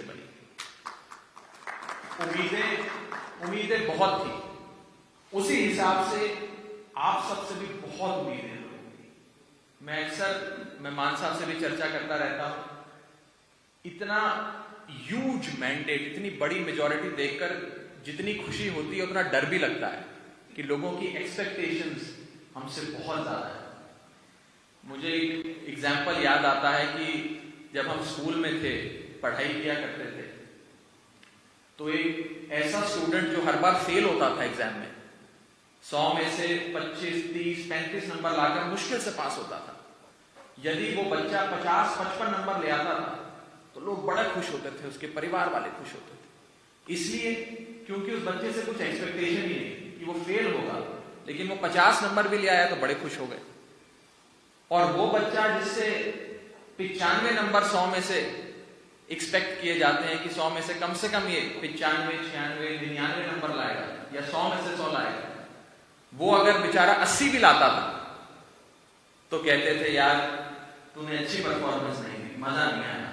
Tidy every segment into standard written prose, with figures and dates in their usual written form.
से बनी। उम्मीदें बहुत थी, उसी हिसाब से आप सबसे भी बहुत उम्मीदें लोगों की। मैं मान साहब से भी चर्चा करता रहता हूं, इतना ह्यूज मैंडेट, इतनी बड़ी मेजॉरिटी देखकर जितनी खुशी होती है उतना डर भी लगता है कि लोगों की एक्सपेक्टेशंस हमसे बहुत ज्यादा है। मुझे एक एग्जाम्पल याद आता है कि जब हम स्कूल में थे, पढ़ाई किया करते थे, तो एक ऐसा स्टूडेंट जो हर बार फेल होता था एग्जाम में, 100 में से 25, 30, 35 नंबर लाकर मुश्किल से पास होता था। यदि वो बच्चा 50, 55 नंबर ले आता था तो लोग बड़ा खुश होते थे, उसके परिवार वाले खुश होते थे। इसलिए क्योंकि उस बच्चे से कुछ एक्सपेक्टेशन ही नहीं कि वो फेल होगा, लेकिन वो 50 नंबर भी ले आया तो बड़े खुश हो गए। और वो बच्चा जिससे 95 नंबर 100 में से एक्सपेक्ट किए जाते हैं कि 100 में से कम ये 95, 96, 99 नंबर लाएगा या 100 में से 100 लाएगा, वो अगर बेचारा 80 भी लाता था तो कहते थे यार तूने अच्छी परफॉर्मेंस नहीं दी, मजा नहीं आया।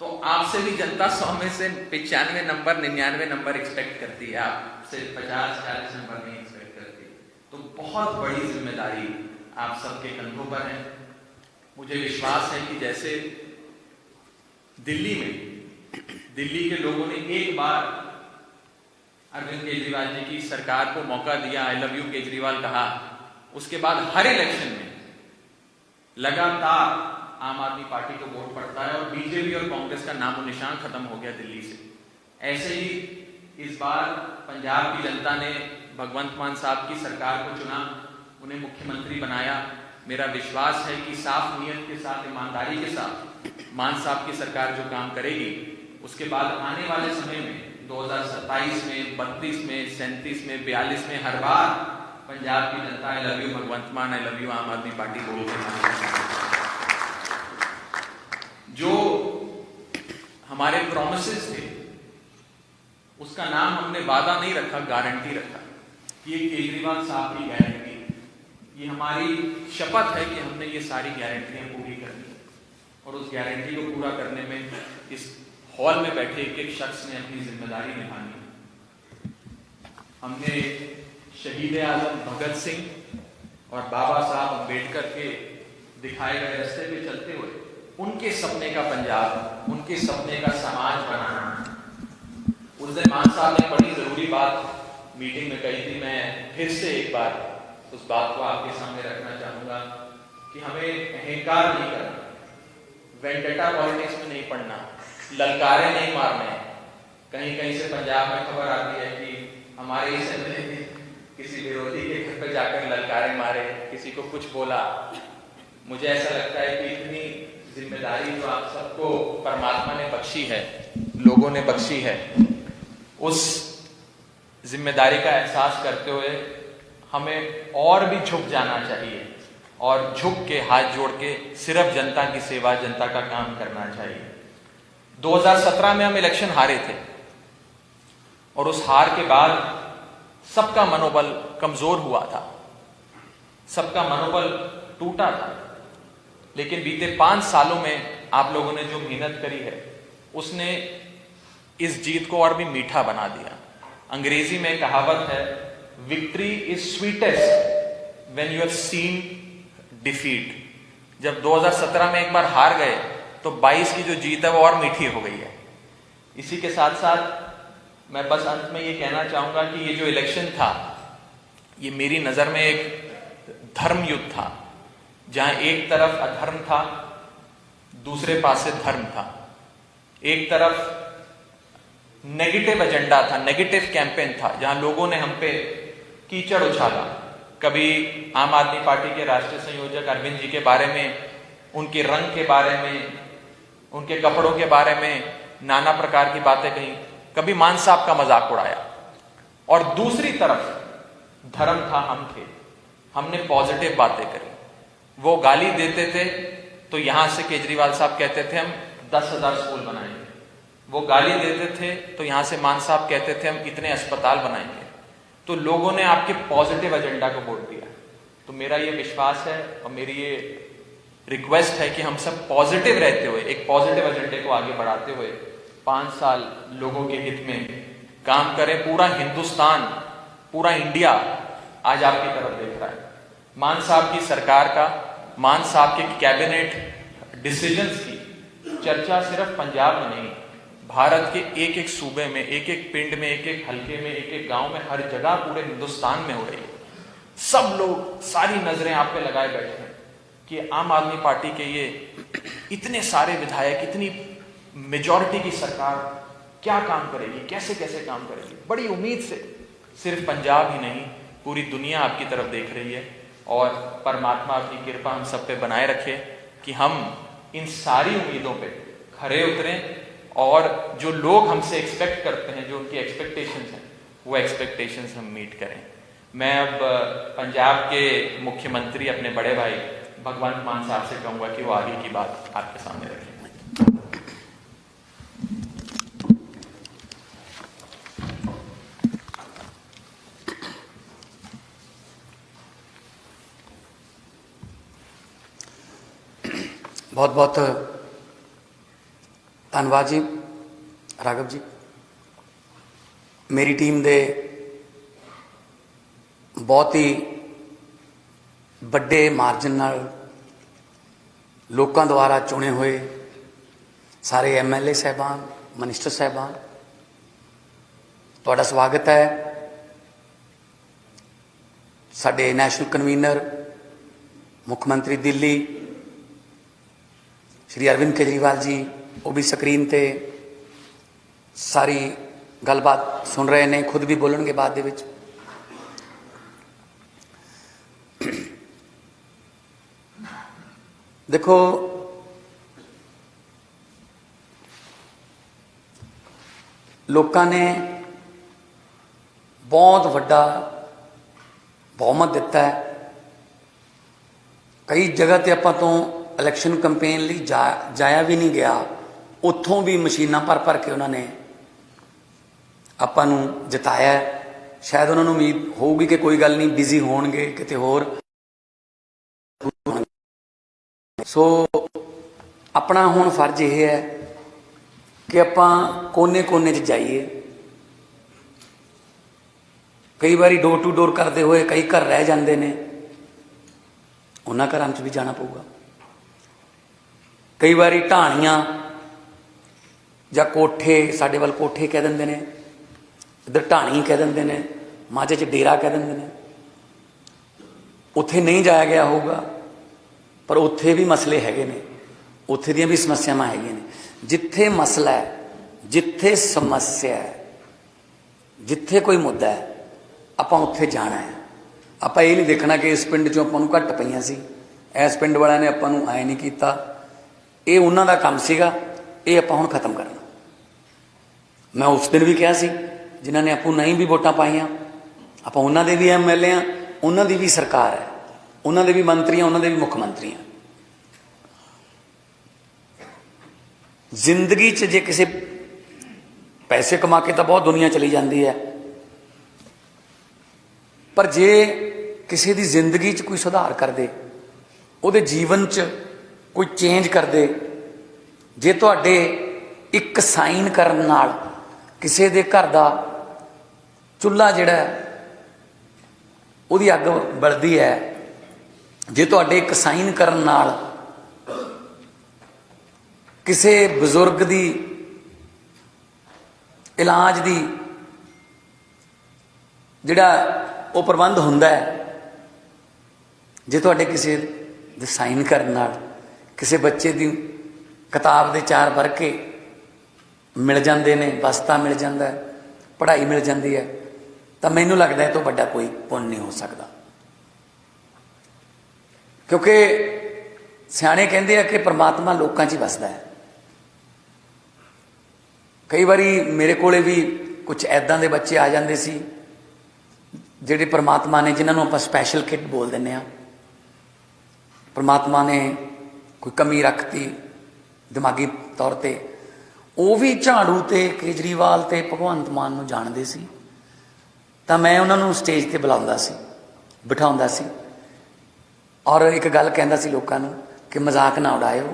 तो आपसे भी जनता 100 में से 95 नंबर, 99 नंबर एक्सपेक्ट करती है, आपसे 50, 40 नंबर नहीं एक्सपेक्ट करती। तो बहुत बड़ी जिम्मेदारी आप सबके कंधों पर है। मुझे विश्वास है कि जैसे दिल्ली के लोगों ने एक बार अरविंद केजरीवाल जी की सरकार को मौका दिया, आई लव यू केजरीवाल कहा, उसके बाद हर इलेक्शन में लगातार आम आदमी पार्टी को वोट पड़ता है और बीजेपी और कांग्रेस का नामो निशान खत्म हो गया दिल्ली से। ऐसे ही इस बार पंजाब की जनता ने भगवंत मान साहब की सरकार को चुना, उन्हें मुख्यमंत्री बनाया। मेरा विश्वास है कि साफ नीयत के साथ, ईमानदारी के साथ मान साहब की सरकार जो काम करेगी, उसके बाद आने वाले समय में 2027 में, 32 में, 37 में, 42 में हर बार पंजाब की जनता आई लव यू भगवंत मान, आई लव यू आम आदमी पार्टी बोलकर जो हमारे प्रोमिसेस थे उसका नाम हमने वादा नहीं रखा, गारंटी रखा। ये केजरीवाल साहब की गारंटी, ये हमारी शपथ है कि हमने ये सारी गारंटियां पूरी करनी और उस गारंटी को पूरा करने में इस हॉल में बैठे एक एक शख्स ने अपनी जिम्मेदारी निभानी। हमने शहीद आजम भगत सिंह और बाबा साहब अम्बेडकर के दिखाए गए रास्ते पे चलते हुए उनके सपने का पंजाब, उनके सपने का समाज बनाना। उस दिन मान साहब ने बड़ी जरूरी बात मीटिंग में कही थी, मैं फिर से एक बार उस बात को आपके सामने रखना चाहूंगा कि हमें अहंकार नहीं करना, वेंडेटा पॉलिटिक्स में नहीं पड़ना, ललकारे नहीं मारने। कहीं कहीं से पंजाब में खबर आती है कि हमारे इस एमएलए ने किसी विरोधी के घर पर जाकर ललकारे मारे, किसी को कुछ बोला। मुझे ऐसा लगता है कि इतनी जिम्मेदारी जो आप सबको परमात्मा ने बख्शी है, लोगों ने बख्शी है, उस जिम्मेदारी का एहसास करते हुए हमें और भी झुक जाना चाहिए और झुक के हाथ जोड़ के सिर्फ जनता की सेवा, जनता का काम करना चाहिए। 2017 में हम इलेक्शन हारे थे और उस हार के बाद सबका मनोबल कमजोर हुआ था, सबका मनोबल टूटा था। लेकिन बीते 5 सालों में आप लोगों ने जो मेहनत करी है उसने इस जीत को और भी मीठा बना दिया। अंग्रेजी में कहावत है, victory is sweetest when you have seen defeat. जब 2017 में एक बार हार गए तो 22 की जो जीत है वो और मीठी हो गई है। इसी के साथ साथ मैं बस अंत में ये कहना चाहूंगा कि ये जो इलेक्शन था, ये मेरी नजर में एक धर्म युद्ध था, जहां एक तरफ अधर्म था, दूसरे पास से धर्म था। एक तरफ नेगेटिव एजेंडा था, नेगेटिव कैंपेन था, जहां लोगों ने हम पे कीचड़ उछाला। कभी आम आदमी पार्टी के राष्ट्रीय संयोजक अरविंद जी के बारे में, उनके रंग के बारे में, उनके कपड़ों के बारे में नाना प्रकार की बातें कही, कभी मान साहब का मजाक उड़ाया। और दूसरी तरफ धर्म था, हम थे, हमने पॉजिटिव बातें करी। वो गाली देते थे तो यहां से केजरीवाल साहब कहते थे हम 10,000 स्कूल बनाएंगे, वो गाली देते थे तो यहां से मान साहब कहते थे हम इतने अस्पताल बनाएंगे। तो लोगों ने आपके पॉजिटिव एजेंडा को वोट दिया। तो मेरा ये विश्वास है और मेरी ये रिक्वेस्ट है कि हम सब पॉजिटिव रहते हुए, एक पॉजिटिव एजेंडे को आगे बढ़ाते हुए 5 साल लोगों के हित में काम करें। पूरा हिंदुस्तान, पूरा इंडिया आज आपकी तरफ देख रहा है। मान साहब की सरकार का, मान साहब के कैबिनेट डिसीजंस की चर्चा सिर्फ पंजाब में नहीं, भारत के एक एक सूबे में, एक एक पिंड में, एक एक हलके में, एक एक गांव में, हर जगह पूरे हिंदुस्तान में हो रही है। सब लोग, सारी नजरें आप पे लगाए बैठे हैं कि आम आदमी पार्टी के ये इतने सारे विधायक, इतनी मेजॉरिटी की सरकार क्या काम करेगी, कैसे कैसे काम करेगी। बड़ी उम्मीद से सिर्फ पंजाब ही नहीं, पूरी दुनिया आपकी तरफ देख रही है। और परमात्मा अपनी कृपा हम सब पे बनाए रखे कि हम इन सारी उम्मीदों पे खरे उतरें और जो लोग हमसे एक्सपेक्ट करते हैं, जो उनकी एक्सपेक्टेशंस हैं, वो एक्सपेक्टेशंस हम मीट करें। मैं अब पंजाब के मुख्यमंत्री अपने बड़े भाई भगवंत मान साहब से कहूँगा कि वो आगे की बात आपके सामने रखें। बहुत बहुत धन्यवाद जी राघव जी। मेरी टीम दे बहुत ही बड़े मार्जिन नाल लोगों द्वारा चुने हुए सारे MLA साहबान, मिनिस्टर साहबान, तुहाडा स्वागत है। साडे नैशनल कन्वीनर मुख्यमंत्री दिल्ली श्री अरविंद केजरीवाल जी, वो भी स्क्रीन ते सारी गलबात सुन रहे हैं, खुद भी बोलणगे बाद दे विच। देखो, लोगों ने बहुत वड्डा बहुमत दिता है। कई जगह ते आपां तो इलैक्शन कंपेन ਲਈ जाया भी नहीं गया, उत्थों भी मशीनां भर के उन्होंने आपां नूं जिताया। शायद उन्होंने उम्मीद होगी कि कोई गल नहीं, बिजी होणगे किते होर। सो अपना हुण फर्ज यह है कि आपां कोने कोने च जाइए। कई बारी डोर टू डोर करते हुए कई घर रह जाते हैं, उन्हां घरां च भी जाना पऊगा। कई बारी ढाणियां जां कोठे, साडे वल कोठे कह देंदे ने, इधर ढाणी कह देंदे ने, माझे च डेरा कह देंदे ने, उत्थे नहीं जाया गया होगा, पर उत्थे भी मसले हैगे ने, उत्थे दीयां भी समस्यावां हैगियां ने। जिथे मसला है, जिथे समस्या है, जिथे कोई मुद्दा है, आपां उत्थे जाना है। आपां ये नहीं देखना कि इस पिंड चों आपां नूं घट पईयां सी, इस पिंड वालियां ने आपां नूं ऐ नहीं कीता, ये उन्हां दा काम सीगा, ये आपां हुण खत्म करना। मैं उस दिन भी कहा सी, जिन्हां ने आपूं नहीं भी वोटां पाईयां, आपां उन्हां दे भी MLA हां, उन्हां दी भी सरकार है, उन्हां दे भी मंत्री हैं, उन्हां दे भी मुख्यमंत्री हैं। जिंदगी च जे किसी पैसे कमा के तो बहुत दुनिया चली जाती है, पर जे किसी की जिंदगी च कोई सुधार कर दे, उहदे जीवन च कोई चेंज कर दे, जे तुहाडे एक साइन करन नाल किसी दे घर दा चुल्हा जिहड़ा उहदी अग बलदी है, जे तुहाडे एक साइन करन नाल किसी बजुर्ग दी इलाज दी जिहड़ा वो प्रबंध हुंदा है, जे तुहाडे किसी दे साइन करन नाल किसी बच्चे दी किताब दे 4 वर्के मिल जाते हैं, बस्ता मिल जाता है, पढ़ाई मिल जाती है, तो मैनूं लगदा है तो वड्डा कोई पुण्य नहीं हो सकता। क्योंकि सियाणे कहंदे आ कि परमात्मा लोकां 'च ही वसदा है। कई बारी मेरे कोले भी कुछ ऐदां दे बच्चे आ जाते सी जिहड़े परमात्मा ने, जिन्हां आपां स्पैशल किट बोल दिंदे आ, परमात्मा ने कोई कमी रखती दिमागी तौर पर, वो भी झाड़ू ते केजरीवाल ते भगवंत मान नूं जाणदे सी। तां मैं उन्हां नूं स्टेज ते बुलाउंदा सी, बिठाउंदा सी, और एक गल कहंदा सी लोकां नूं कि मजाक ना उड़ायो,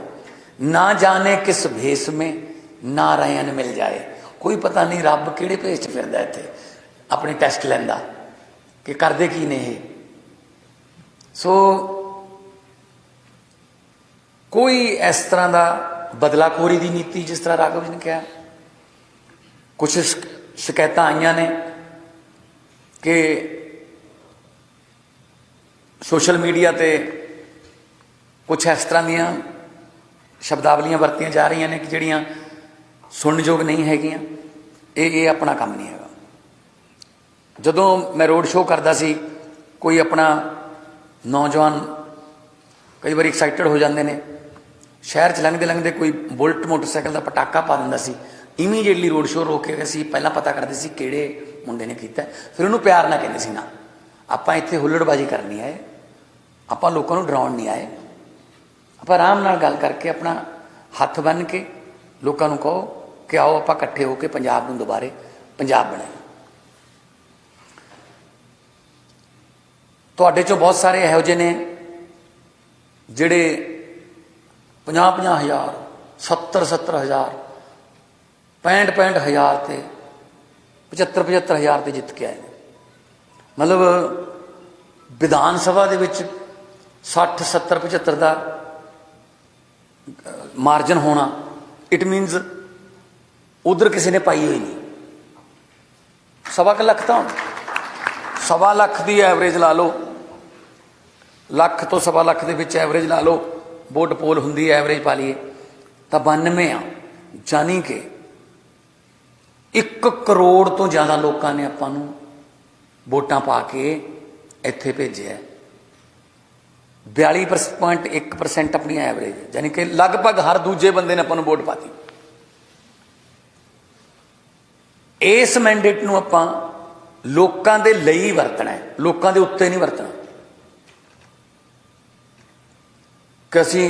ना जाने किस भेस में नारायण मिल जाए। कोई पता नहीं रब किहड़े भेस च फिरदा इत्थे अपने टैसट लैंदा कि करदे की ने ये। सो कोई इस तरह का बदलाखोरी की नीति जिस तरह राघव जी ने कहा, कुछ शिकायत आईयां ने कि सोशल मीडिया ते कुछ इस तरह दियां शब्दावलियां वरतियां जा रही ने कि जिहड़ियां सुनयोग नहीं हैगियां। ये अपना काम नहीं हैगा। जदों मैं रोड शो करदा सी, कोई अपना नौजवान कई बार एक्साइटेड हो जाते हैं, शहर च लंघते लंघते कोई बुलट मोटरसाइकिल का पटाका पा दिंदा सी, इमीडिएटली रोड शो रोक के असीं पहलां पता करते सी किहड़े मुंडे ने कीता, फिर उन्होंने प्यार ना कहते सी ना आपां इत्थे हुल्लड़बाजी करनी आए, आपां लोकां नूं डराउण नहीं आए, आपां आराम नाल गल करके अपना हत्थ बन के लोकां नूं कहो कि आओ आपां इकट्ठे होकर पंजाब नूं दुबारे पंजाब बनाए। तुहाडे चों बहुत सारे इहो जिहे ने जिहड़े 50-50 हज़ार 70-70 हज़ार 65-65 हज़ार ते 75-75 हज़ार ते जित के आए। मतलब विधान सभा दे विच 60-70-75 का मार्जन होना, इट मीनस उधर किसी ने पाई हुई नहीं। 1.25 लाख तो 1.25 लाख की एवरेज ला लो, लख तो 1.25 लाख के विच एवरेज ला लो, वोट पोल हुंदी है एवरेज पा लीए तो 92 आ, जानी कि 1 करोड़ तो ज़्यादा लोगों ने आपां नूं वोटां पा के इत्थे भेजिया। 42.1% अपनी एवरेज, यानी कि लगभग हर दूजे बंदे ने आपां नूं वोट पाती। इस मैंडेट नूं आपां लोकां दे लई वरतना है, लोकां दे उत्ते नहीं वरतना कि असीं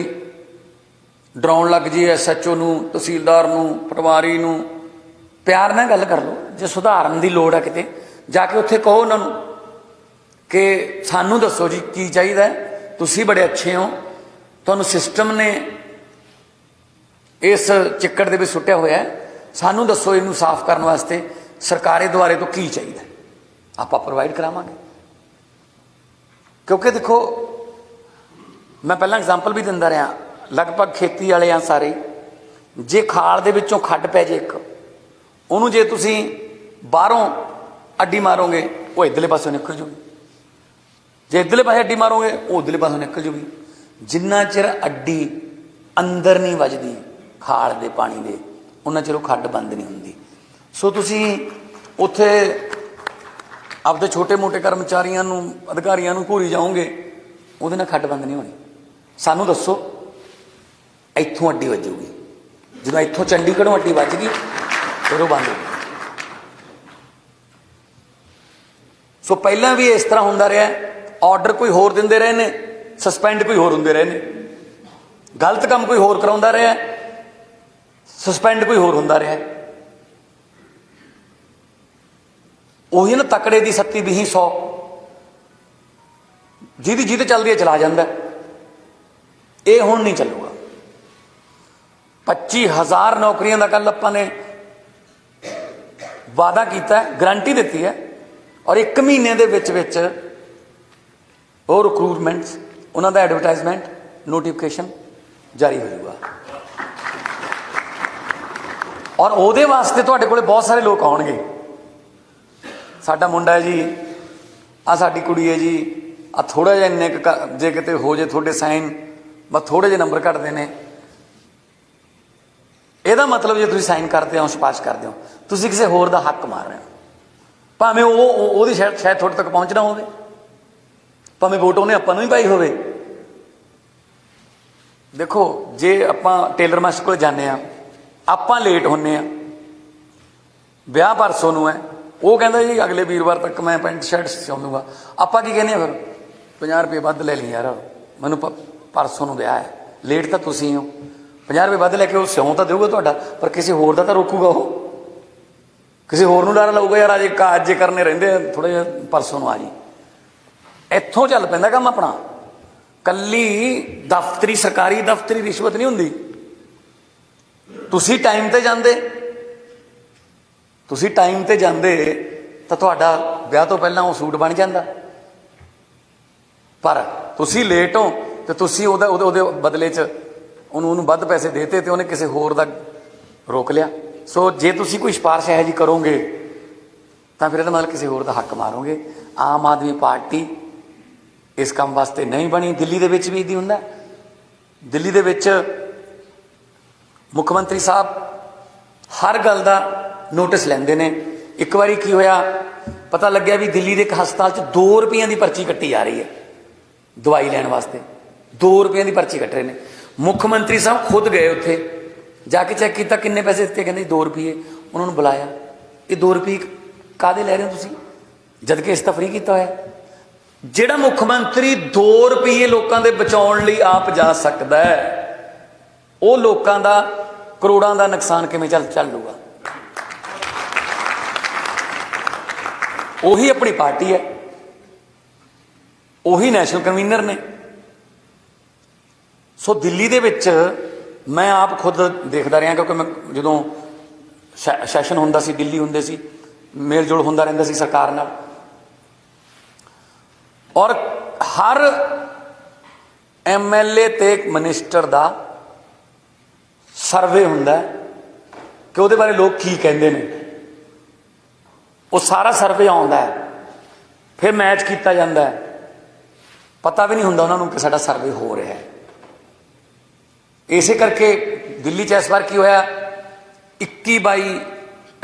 डराउण लग जाइए SHO नूं, तहसीलदार नूं, पटवारी नूं। प्यार नाल गल कर लो, जे सुधारन की लोड़ है किते जाके उत्थे कहो उन्हां नूं कि सानूं दसो जी की चाहीदा है, तुसीं बड़े अच्छे हो, तुहानूं सिस्टम ने इस चिक्कड़ दे विच सुट्टिया होया है, सानूं दसो इनूं साफ करन वास्ते सरकारे द्वारे तो की चाहिए, आपां प्रोवाइड करावांगे। क्योंकि देखो मैं पहला एग्जाम्पल भी दिंदा रहा, लगभग खेती वाले आ सारे, जे खाल दे विचों खड्ड पै जे एक, उहनूं जे तुसीं बाहरों अड्डी मारोगे वो इधरले पासों निकल जूगी, जे इधरले पासे अड्डी मारोगे वो उधरले पासों निकल जूगी। जिन्ना चिर अड्डी अंदर नहीं वजदी खाल दे पानी दे, उन्ना चिर खड्ड बंद नहीं हुंदी। सो तुसीं उत्थे आपदे छोटे मोटे कर्मचारियों नूं, अधिकारियों नूं घूरी जाओगे, उहदे नाल खड्ड बंद नहीं होनी। सानूं दसो इत्थों अड्डी वजूगी, जदों इत्थों चंडीगढ़ों अड्डी वज गई फिर वो बंद हो गई। सो पहला भी इस तरह होंदा रहा, ऑर्डर कोई होर दिंदे रहे ने, सस्पेंड कोई होर हुंदे रहे ने, गलत काम कोई होर कराउंदा रहा, सस्पेंड कोई होर हुंदा रहा। ਉਹੀ ना तकड़े की 70 20 100 ਜਿਹਦੀ ਜਿਹਦੇ ਚੱਲਦੀ ਹੈ ਚਲਾ ਜਾਂਦਾ। ਇਹ ਹੁਣ नहीं ਚੱਲੂਗਾ। 25,000 नौकरियां का कल ਆਪਾਂ ने वादा किया, गारंटी दी है, और 1 महीने ਦੇ ਵਿੱਚ ਉਹ रिक्रूटमेंट्स ਉਹਨਾਂ ਦਾ एडवरटाइजमेंट नोटिफिकेशन जारी हो जाऊगा। और ਉਹਦੇ ਵਾਸਤੇ ਤੁਹਾਡੇ ਕੋਲੇ बहुत सारे लोग ਆਉਣਗੇ। साडा मुंडा है जी, आ साडी कुड़ी है जी, आ थोड़ा जिहा इन्ने जे किते हो जे थोड़े साइन बस थोड़े जे नंबर घटते हैं, ਇਹਦਾ मतलब जे तुसीं साइन करते हो, सिफारिश करते हो, तुसीं किसी होर दा हक मार रहे हो, भावें वो शायद थोड़े तक पहुँचना होवे, भावें वोट उन्हें आपां नूं ही पाई होवे। देखो जे आपां टेलर मास्टर कोल जाने आ, आपां लेट होने आ, विआह परसों नूं है, वो कहता जी अगले वीरवार तक मैं पेंट शर्ट सिउं दूंगा, आपां की कहने फिर 50 रुपये वध ले ली यार, मैनू परसों नूं विआह है, लेट तो तुसीं हो, 50 रुपये वध लैके वो सिउं तो देऊगा तुहाडा, पर किसी होर दा तां रोकूगा, वो किसी होर नूं डर लाऊगा यार अजे काज करने रहिंदे थोड़े जिहा परसों नूं आ जी। इत्थों चल पैंदा काम अपना, कल्ली दफ्तरी सरकारी दफ्तरी रिश्वत नहीं हुंदी। ਤੁਸੀਂ ਟਾਈਮ ਤੇ ਜਾਂਦੇ, ਤੁਸੀਂ ਟਾਈਮ ਤੇ ਜਾਂਦੇ ਤਾਂ ਤੁਹਾਡਾ ਵਿਆਹ ਤੋਂ ਪਹਿਲਾਂ ਉਹ ਸੂਟ ਬਣ ਜਾਂਦਾ। ਪਰ ਤੁਸੀਂ ਲੇਟ ਹੋ ਤੇ ਤੁਸੀਂ ਉਹਦੇ ਬਦਲੇ 'ਚ ਉਹਨੂੰ ਵੱਧ ਪੈਸੇ ਦੇਤੇ ਤੇ ਉਹਨੇ ਕਿਸੇ ਹੋਰ ਦਾ ਰੋਕ ਲਿਆ। ਸੋ ਜੇ ਤੁਸੀਂ ਕੋਈ ਸਿਫਾਰਿਸ਼ ਇਹੋ ਜਿਹੀ ਕਰੋਗੇ ਤਾਂ ਫਿਰ ਇਹਦਾ ਮਤਲਬ ਕਿਸੇ ਹੋਰ ਦਾ ਹੱਕ ਮਾਰੋਗੇ। ਆਮ ਆਦਮੀ ਪਾਰਟੀ ਇਸ ਕੰਮ ਵਾਸਤੇ ਨਹੀਂ ਬਣੀ। ਦਿੱਲੀ ਦੇ ਵਿੱਚ ਵੀ ਇੱਦਾਂ ਹੁੰਦਾ। ਦਿੱਲੀ ਦੇ ਵਿੱਚ ਮੁੱਖ ਮੰਤਰੀ ਸਾਹਿਬ ਹਰ ਗੱਲ ਦਾ ਨੋਟਿਸ ਲੈਂਦੇ ਨੇ। ਇੱਕ ਵਾਰੀ ਕੀ ਹੋਇਆ, ਪਤਾ ਲੱਗਿਆ ਵੀ ਦਿੱਲੀ ਦੇ ਇੱਕ ਹਸਪਤਾਲ 'ਚ 2 ਰੁਪਈਆਂ ਦੀ ਪਰਚੀ ਕੱਟੀ ਜਾ ਰਹੀ ਹੈ ਦਵਾਈ ਲੈਣ ਵਾਸਤੇ। 2 ਰੁਪਈਆਂ ਦੀ ਪਰਚੀ ਕੱਟ ਰਹੇ ਨੇ। ਮੁੱਖ ਮੰਤਰੀ ਸਾਹਿਬ ਖੁਦ ਗਏ ਉੱਥੇ, ਜਾ ਕੇ ਚੈੱਕ ਕੀਤਾ ਕਿੰਨੇ ਪੈਸੇ ਦਿੱਤੇ, ਕਹਿੰਦੇ 2 ਰੁਪਈਏ। ਉਹਨਾਂ ਨੂੰ ਬੁਲਾਇਆ, ਇਹ 2 ਰੁਪਏ ਕਾਹਦੇ ਲੈ ਰਹੇ ਹੋ ਤੁਸੀਂ, ਜਦ ਕਿ ਇਸ ਤਾਂ ਫ੍ਰੀ ਕੀਤਾ ਹੋਇਆ। ਜਿਹੜਾ ਮੁੱਖ ਮੰਤਰੀ 2 ਰੁਪਈਏ ਲੋਕਾਂ ਦੇ ਬਚਾਉਣ ਲਈ ਆਪ ਜਾ ਸਕਦਾ ਹੈ, ਉਹ ਲੋਕਾਂ ਦਾ ਕਰੋੜਾਂ ਦਾ ਨੁਕਸਾਨ ਕਿਵੇਂ ਚੱਲ ਲੂਗਾ। ਉਹੀ ਆਪਣੀ ਪਾਰਟੀ ਹੈ, ਉਹੀ ਨੈਸ਼ਨਲ ਕਨਵੀਨਰ ਨੇ। ਸੋ ਦਿੱਲੀ ਦੇ ਵਿੱਚ ਮੈਂ ਆਪ ਖੁਦ ਦੇਖਦਾ ਰਿਹਾ, ਕਿਉਂਕਿ ਮੈਂ ਜਦੋਂ ਸੈਸ਼ਨ ਹੁੰਦਾ ਸੀ, ਦਿੱਲੀ ਹੁੰਦੇ ਸੀ, ਮੇਲ ਜੋਲ ਹੁੰਦਾ ਰਹਿੰਦਾ ਸੀ ਸਰਕਾਰ ਨਾਲ। ਔਰ ਹਰ MLA ਤੇ ਮਿਨਿਸਟਰ ਦਾ ਸਰਵੇ ਹੁੰਦਾ ਕਿ ਉਹਦੇ ਬਾਰੇ ਲੋਕ ਕੀ ਕਹਿੰਦੇ ਨੇ। ਉਹ ਸਾਰਾ ਸਰਵੇ ਆਉਂਦਾ ਹੈ, ਫਿਰ ਮੈਚ ਕੀਤਾ ਜਾਂਦਾ ਹੈ। ਪਤਾ ਵੀ ਨਹੀਂ ਹੁੰਦਾ ਉਹਨਾਂ ਨੂੰ ਕਿ ਸਾਡਾ ਸਰਵੇ ਹੋ ਰਿਹਾ ਹੈ। ਇਸੇ ਕਰਕੇ ਦਿੱਲੀ 'ਚ ਇਸ ਵਾਰ ਕੀ ਹੋਇਆ, 21-22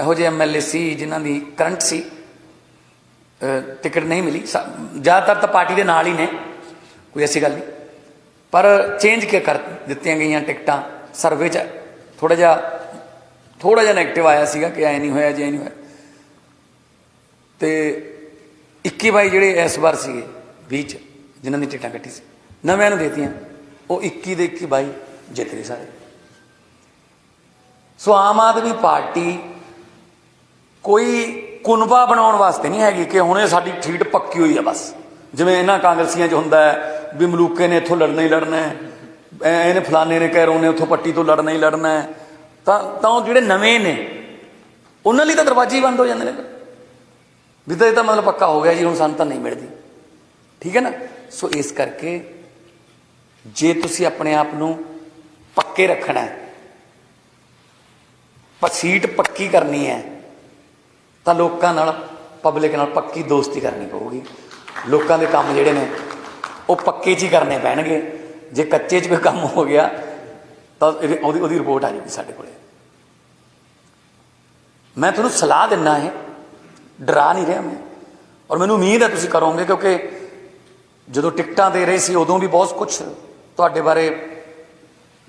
ਇਹੋ ਜਿਹੇ MLA ਸੀ ਜਿਨ੍ਹਾਂ ਦੀ ਕਰੰਟ ਸੀ, ਟਿਕਟ ਨਹੀਂ ਮਿਲੀ। ਜ਼ਿਆਦਾਤਰ ਤਾਂ ਪਾਰਟੀ ਦੇ ਨਾਲ ਹੀ ਨੇ, ਕੋਈ ਐਸੀ ਗੱਲ ਨਹੀਂ, ਪਰ ਚੇਂਜ ਕਰ ਦਿੱਤੀਆਂ ਗਈਆਂ ਟਿਕਟਾਂ। ਸਰਵੇ 'ਚ ਥੋੜ੍ਹਾ ਜਿਹਾ ਨੈਗੇਟਿਵ ਆਇਆ ਸੀਗਾ ਕਿ ਐ ਨਹੀਂ ਹੋਇਆ, ਜੇ ਨਹੀਂ ਹੋਇਆ। ਤੇ 21-22 ਜਿਹੜੇ ਇਸ ਵਾਰ ਸੀਗੇ 20 'ਚ ਜਿਨ੍ਹਾਂ ਦੀ ਟਿਕਟਾਂ ਕੱਟੀ ਸੀ, ਨਵਿਆਂ ਨੂੰ ਦੇਤੀਆਂ, ਉਹ 21 ਦੇ 21-22 ਜਿੱਤ ਗਏ ਸਾਰੇ। ਸੋ ਆਮ ਆਦਮੀ ਪਾਰਟੀ ਕੋਈ ਕੁਨਬਾ ਬਣਾਉਣ ਵਾਸਤੇ ਨਹੀਂ ਹੈਗੀ ਕਿ ਹੁਣ ਇਹ ਸਾਡੀ ਠੀਟ ਪੱਕੀ ਹੋਈ ਹੈ ਬਸ, ਜਿਵੇਂ ਇਹਨਾਂ ਕਾਂਗਰਸੀਆਂ 'ਚ ਹੁੰਦਾ ਹੈ ਵੀ ਮਲੂਕੇ ਨੇ ਇੱਥੋਂ ਲੜਨਾ ਹੀ ਲੜਨਾ ਹੈ, ਇਹਨੇ ਫਲਾਣੇ ਨੇ ਕੈਰੋਂ ਨੇ ਉੱਥੋਂ ਪੱਟੀ ਤੋਂ ਲੜਨਾ ਹੀ ਲੜਨਾ ਹੈ। ਤਾਂ ਉਹ ਜਿਹੜੇ ਨਵੇਂ ਨੇ ਉਹਨਾਂ ਲਈ ਤਾਂ ਦਰਵਾਜ਼ੇ ਹੀ ਬੰਦ ਹੋ ਜਾਂਦੇ ਨੇ ਵੀ ਤਾਂ ਇਹ ਤਾਂ ਮਤਲਬ ਪੱਕਾ ਹੋ ਗਿਆ ਜੀ, ਹੁਣ ਸਾਨੂੰ ਤਾਂ ਨਹੀਂ ਮਿਲਦੀ। ਠੀਕ ਹੈ ਨਾ। ਸੋ ਇਸ ਕਰਕੇ ਜੇ ਤੁਸੀਂ ਆਪਣੇ ਆਪ ਨੂੰ ਪੱਕੇ ਰੱਖਣਾ ਹੈ, ਸੀਟ ਪੱਕੀ ਕਰਨੀ ਹੈ, ਤਾਂ ਲੋਕਾਂ ਨਾਲ, ਪਬਲਿਕ ਨਾਲ ਪੱਕੀ ਦੋਸਤੀ ਕਰਨੀ ਪਊਗੀ। ਲੋਕਾਂ ਦੇ ਕੰਮ ਜਿਹੜੇ ਨੇ ਉਹ ਪੱਕੇ 'ਚ ਹੀ ਕਰਨੇ ਪੈਣਗੇ। ਜੇ ਕੱਚੇ 'ਚ ਕੋਈ ਕੰਮ ਹੋ ਗਿਆ ਤਾਂ ਉਹਦੀ ਰਿਪੋਰਟ ਆ ਜਾਊਗੀ ਸਾਡੇ ਕੋਲ। ਮੈਂ ਤੁਹਾਨੂੰ ਸਲਾਹ ਦਿੰਦਾ ਹੈ, ਡਰਾ ਨਹੀਂ ਰਿਹਾ ਮੈਂ, ਔਰ ਮੈਨੂੰ ਉਮੀਦ ਹੈ ਤੁਸੀਂ ਕਰੋਗੇ, ਕਿਉਂਕਿ ਜਦੋਂ ਟਿਕਟਾਂ ਦੇ ਰਹੇ ਸੀ ਉਦੋਂ ਵੀ ਬਹੁਤ ਕੁਛ ਤੁਹਾਡੇ ਬਾਰੇ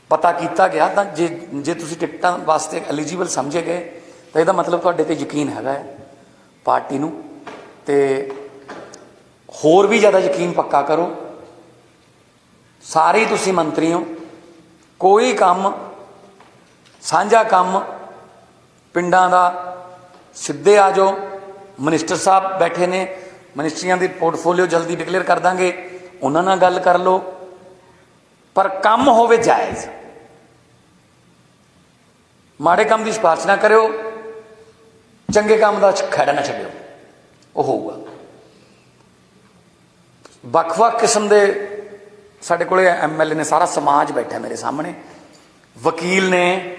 ਪਤਾ ਕੀਤਾ ਗਿਆ। ਤਾਂ ਜੇ ਤੁਸੀਂ ਟਿਕਟਾਂ ਵਾਸਤੇ ਐਲੀਜੀਬਲ ਸਮਝੇ ਗਏ ਤਾਂ ਇਹਦਾ ਮਤਲਬ ਤੁਹਾਡੇ 'ਤੇ ਯਕੀਨ ਹੈਗਾ ਹੈ ਪਾਰਟੀ ਨੂੰ। ਤੇ ਹੋਰ ਵੀ ਜ਼ਿਆਦਾ ਯਕੀਨ ਪੱਕਾ ਕਰੋ। ਸਾਰੇ ਤੁਸੀਂ ਮੰਤਰੀ ਹੋ, ਕੋਈ ਕੰਮ ਸਾਂਝਾ ਕੰਮ ਪਿੰਡਾਂ ਦਾ ਸਿੱਧੇ ਆ ਜਾਓ। ਮਿਨਿਸਟਰ ਸਾਹਿਬ ਬੈਠੇ ਨੇ, ਮਿਨਿਸਟਰੀਆਂ ਦੀ ਪੋਰਟਫੋਲੀਓ ਜਲਦੀ ਡਿਕਲੇਅਰ ਕਰ ਦਾਂਗੇ, ਉਹਨਾਂ ਨਾਲ ਗੱਲ ਕਰ ਲਓ, ਪਰ ਕੰਮ ਹੋਵੇ ਜਾਇਜ਼। ਮਾੜੇ ਕੰਮ ਦੀ ਸਿਫਾਰਿਸ਼ ਨਾ ਕਰਿਓ, ਚੰਗੇ ਕੰਮ ਦਾ ਖਹਿੜਾ ਨਾ ਛੱਡਿਓ, ਉਹ ਹੋਊਗਾ। ਵੱਖ-ਵੱਖ ਕਿਸਮ ਦੇ ਸਾਡੇ ਕੋਲੇ MLA ਨੇ, ਸਾਰਾ ਸਮਾਜ ਬੈਠਾ ਮੇਰੇ ਸਾਹਮਣੇ, ਵਕੀਲ ਨੇ,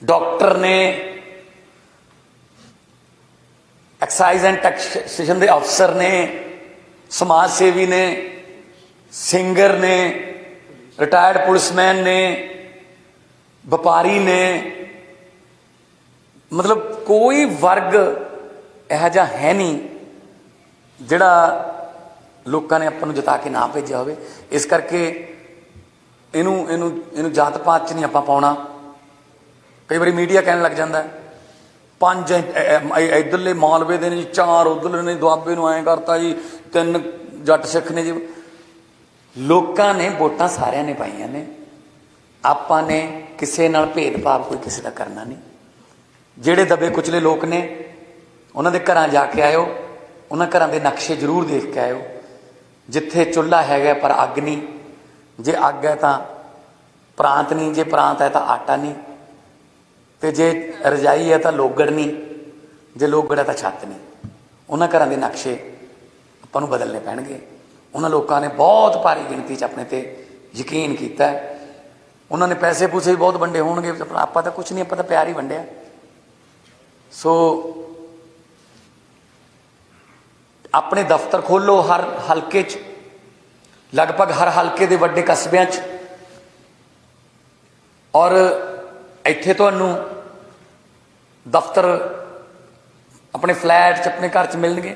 ਡਾਕਟਰ ਨੇ, ਐਕਸਾਈਜ਼ ਐਂਡ ਟੈਕਸੇਸ਼ਨ ਦੇ ਅਫਸਰ ਨੇ, ਸਮਾਜ ਸੇਵੀ ਨੇ, ਸਿੰਗਰ ਨੇ, ਰਿਟਾਇਰਡ ਪੁਲਿਸਮੈਨ ਨੇ, ਵਪਾਰੀ ਨੇ। ਮਤਲਬ ਕੋਈ ਵਰਗ ਇਹੋ ਜਿਹਾ ਹੈ ਨਹੀਂ ਜਿਹੜਾ ਲੋਕਾਂ ਨੇ ਆਪਾਂ ਨੂੰ ਜਿਤਾ ਕੇ ਨਾ ਭੇਜਿਆ ਹੋਵੇ। ਇਸ ਕਰਕੇ ਇਹਨੂੰ ਜਾਤ ਪਾਤ 'ਚ ਨਹੀਂ ਆਪਾਂ ਪਾਉਣਾ। ਕਈ ਵਾਰੀ ਮੀਡੀਆ ਕਹਿਣ ਲੱਗ ਜਾਂਦਾ 5 ਇੱਧਰਲੇ ਮਾਲਵੇ ਦੇ ਨੇ ਜੀ, 4 ਉੱਧਰਲੇ ਨੇ, ਦੁਆਬੇ ਨੂੰ ਐਂ ਕਰਤਾ ਜੀ, 3 ਜੱਟ ਸਿੱਖ ਨੇ ਜੀ। ਲੋਕਾਂ ਨੇ ਵੋਟਾਂ ਸਾਰਿਆਂ ਨੇ ਪਾਈਆਂ ਨੇ, ਆਪਾਂ ਨੇ ਕਿਸੇ ਨਾਲ ਭੇਦਭਾਵ ਕੋਈ ਕਿਸੇ ਦਾ ਕਰਨਾ ਨਹੀਂ। ਜਿਹੜੇ ਦਬੇ ਕੁਚਲੇ ਲੋਕ ਨੇ ਉਹਨਾਂ ਦੇ ਘਰਾਂ ਜਾ ਕੇ ਆਇਓ, ਉਹਨਾਂ ਘਰਾਂ ਦੇ ਨਕਸ਼ੇ ਜ਼ਰੂਰ ਦੇਖ ਕੇ ਆਇਓ। ਜਿੱਥੇ ਚੁੱਲ੍ਹਾ ਹੈਗਾ ਪਰ ਅੱਗ ਨਹੀਂ, ਜੇ ਅੱਗ ਹੈ ਤਾਂ ਪ੍ਰਾਂਤ ਨਹੀਂ, ਜੇ ਪ੍ਰਾਂਤ ਹੈ ਤਾਂ ਆਟਾ ਨਹੀਂ, ਤੇ ਜੇ ਰਜਾਈ ਹੈ ਤਾਂ ਲੋਗੜ ਨਹੀਂ, ਜੇ ਲੋਗੜ ਹੈ ਤਾਂ ਛੱਤ ਨਹੀਂ। ਉਹਨਾਂ ਘਰਾਂ ਦੇ ਨਕਸ਼ੇ ਆਪਾਂ ਨੂੰ ਬਦਲਣੇ ਪੈਣਗੇ। ਉਹਨਾਂ ਲੋਕਾਂ ਨੇ ਬਹੁਤ ਭਾਰੀ ਗਿਣਤੀ 'ਚ ਆਪਣੇ 'ਤੇ ਯਕੀਨ ਕੀਤਾ। ਉਹਨਾਂ ਨੇ ਪੈਸੇ ਪੂਸੇ ਵੀ ਬਹੁਤ ਵੰਡੇ ਹੋਣਗੇ, ਆਪਾਂ ਤਾਂ ਕੁਛ ਨਹੀਂ, ਆਪਾਂ ਤਾਂ ਪਿਆਰ ਹੀ ਵੰਡਿਆ। ਸੋ ਆਪਣੇ ਦਫ਼ਤਰ ਖੋਲ੍ਹੋ ਹਰ ਹਲਕੇ 'ਚ, ਲਗਭਗ ਹਰ ਹਲਕੇ ਦੇ ਵੱਡੇ ਕਸਬਿਆਂ 'ਚ, ਔਰ ਇੱਥੇ ਤੁਹਾਨੂੰ ਦਫ਼ਤਰ ਆਪਣੇ ਫਲੈਟ 'ਚ, ਆਪਣੇ ਘਰ 'ਚ ਮਿਲਣਗੇ।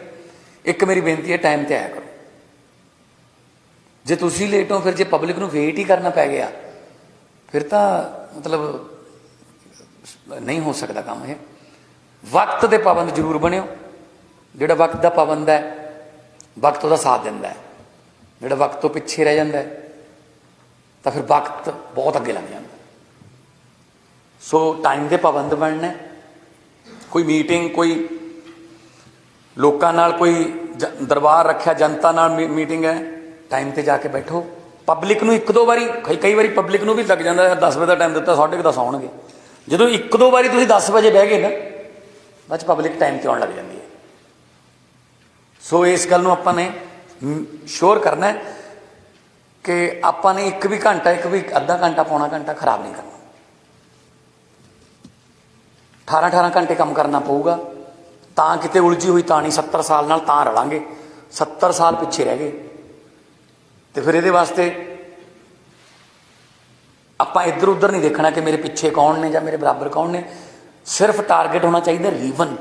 ਇੱਕ ਮੇਰੀ ਬੇਨਤੀ ਹੈ, ਟਾਈਮ 'ਤੇ ਆਇਆ ਕਰੋ। ਜੇ ਤੁਸੀਂ ਲੇਟ ਹੋ, ਫਿਰ ਜੇ ਪਬਲਿਕ ਨੂੰ ਵੇਟ ਹੀ ਕਰਨਾ ਪੈ ਗਿਆ, ਫਿਰ ਤਾਂ ਮਤਲਬ ਨਹੀਂ ਹੋ ਸਕਦਾ ਕੰਮ ਇਹ। ਵਕਤ ਦੇ ਪਾਬੰਦ ਜ਼ਰੂਰ ਬਣਿਓ। ਜਿਹੜਾ ਵਕਤ ਦਾ ਪਾਬੰਦ ਹੈ, ਵਕਤ ਉਹਦਾ ਸਾਥ ਦਿੰਦਾ ਹੈ। ਜਿਹੜਾ ਵਕਤ ਤੋਂ ਪਿੱਛੇ ਰਹਿ ਜਾਂਦਾ ਹੈ ਤਾਂ ਫਿਰ ਵਕਤ ਬਹੁਤ ਅੱਗੇ ਲੱਗ ਜਾਂਦਾ। ਸੋ ਟਾਈਮ ਦੇ ਪਾਬੰਦ ਬਣਨਾ। ਕੋਈ ਮੀਟਿੰਗ, ਕੋਈ ਲੋਕਾਂ ਨਾਲ ਕੋਈ ਦਰਬਾਰ ਰੱਖਿਆ, ਜਨਤਾ ਨਾਲ ਮੀਟਿੰਗ ਹੈ, ਟਾਈਮ 'ਤੇ ਜਾ ਕੇ ਬੈਠੋ। ਪਬਲਿਕ ਨੂੰ ਇੱਕ ਦੋ ਵਾਰੀ, ਕਈ ਵਾਰੀ ਪਬਲਿਕ ਨੂੰ ਵੀ ਲੱਗ ਜਾਂਦਾ 10 ਵਜੇ ਦਾ ਟਾਈਮ ਦਿੱਤਾ, 10:30 ਆਉਣਗੇ। ਜਦੋਂ ਇੱਕ ਦੋ ਵਾਰੀ ਤੁਸੀਂ 10 ਵਜੇ ਬਹਿ ਗਏ ਨਾ, ਬਾਅਦ 'ਚ ਪਬਲਿਕ ਟਾਈਮ 'ਤੇ ਆਉਣ ਲੱਗ ਜਾਂਦੀ ਹੈ। ਸੋ ਇਸ ਗੱਲ ਨੂੰ ਆਪਾਂ ਨੇ ਸ਼ੋਰ ਕਰਨਾ ਕਿ ਆਪਾਂ ਨੇ ਇੱਕ ਵੀ ਘੰਟਾ, ਇੱਕ ਵੀ ਅੱਧਾ ਘੰਟਾ, ਪੌਣਾ ਘੰਟਾ ਖਰਾਬ ਨਹੀਂ ਕਰਨਾ। 18 ਘੰਟੇ ਕੰਮ ਕਰਨਾ ਪਊਗਾ। ਤਾਂ ਕਿਤੇ ਉਲਝੀ ਹੋਈ ਤਾਂ ਨਹੀਂ, 70 ਸਾਲ ਨਾਲ ਤਾਂ ਰਲਾਂਗੇ। 70 ਸਾਲ ਪਿੱਛੇ ਰਹਿ ਗਏ ਤੇ ਫਿਰ ਇਹਦੇ ਵਾਸਤੇ ਆਪਾਂ ਇੱਧਰ ਉੱਧਰ ਨਹੀਂ ਦੇਖਣਾ ਕਿ ਮੇਰੇ ਪਿੱਛੇ ਕੌਣ ਨੇ ਜਾਂ ਮੇਰੇ ਬਰਾਬਰ ਕੌਣ ਨੇ। ਸਿਰਫ ਟਾਰਗੇਟ ਹੋਣਾ ਚਾਹੀਦਾ ਰੀਵਨ।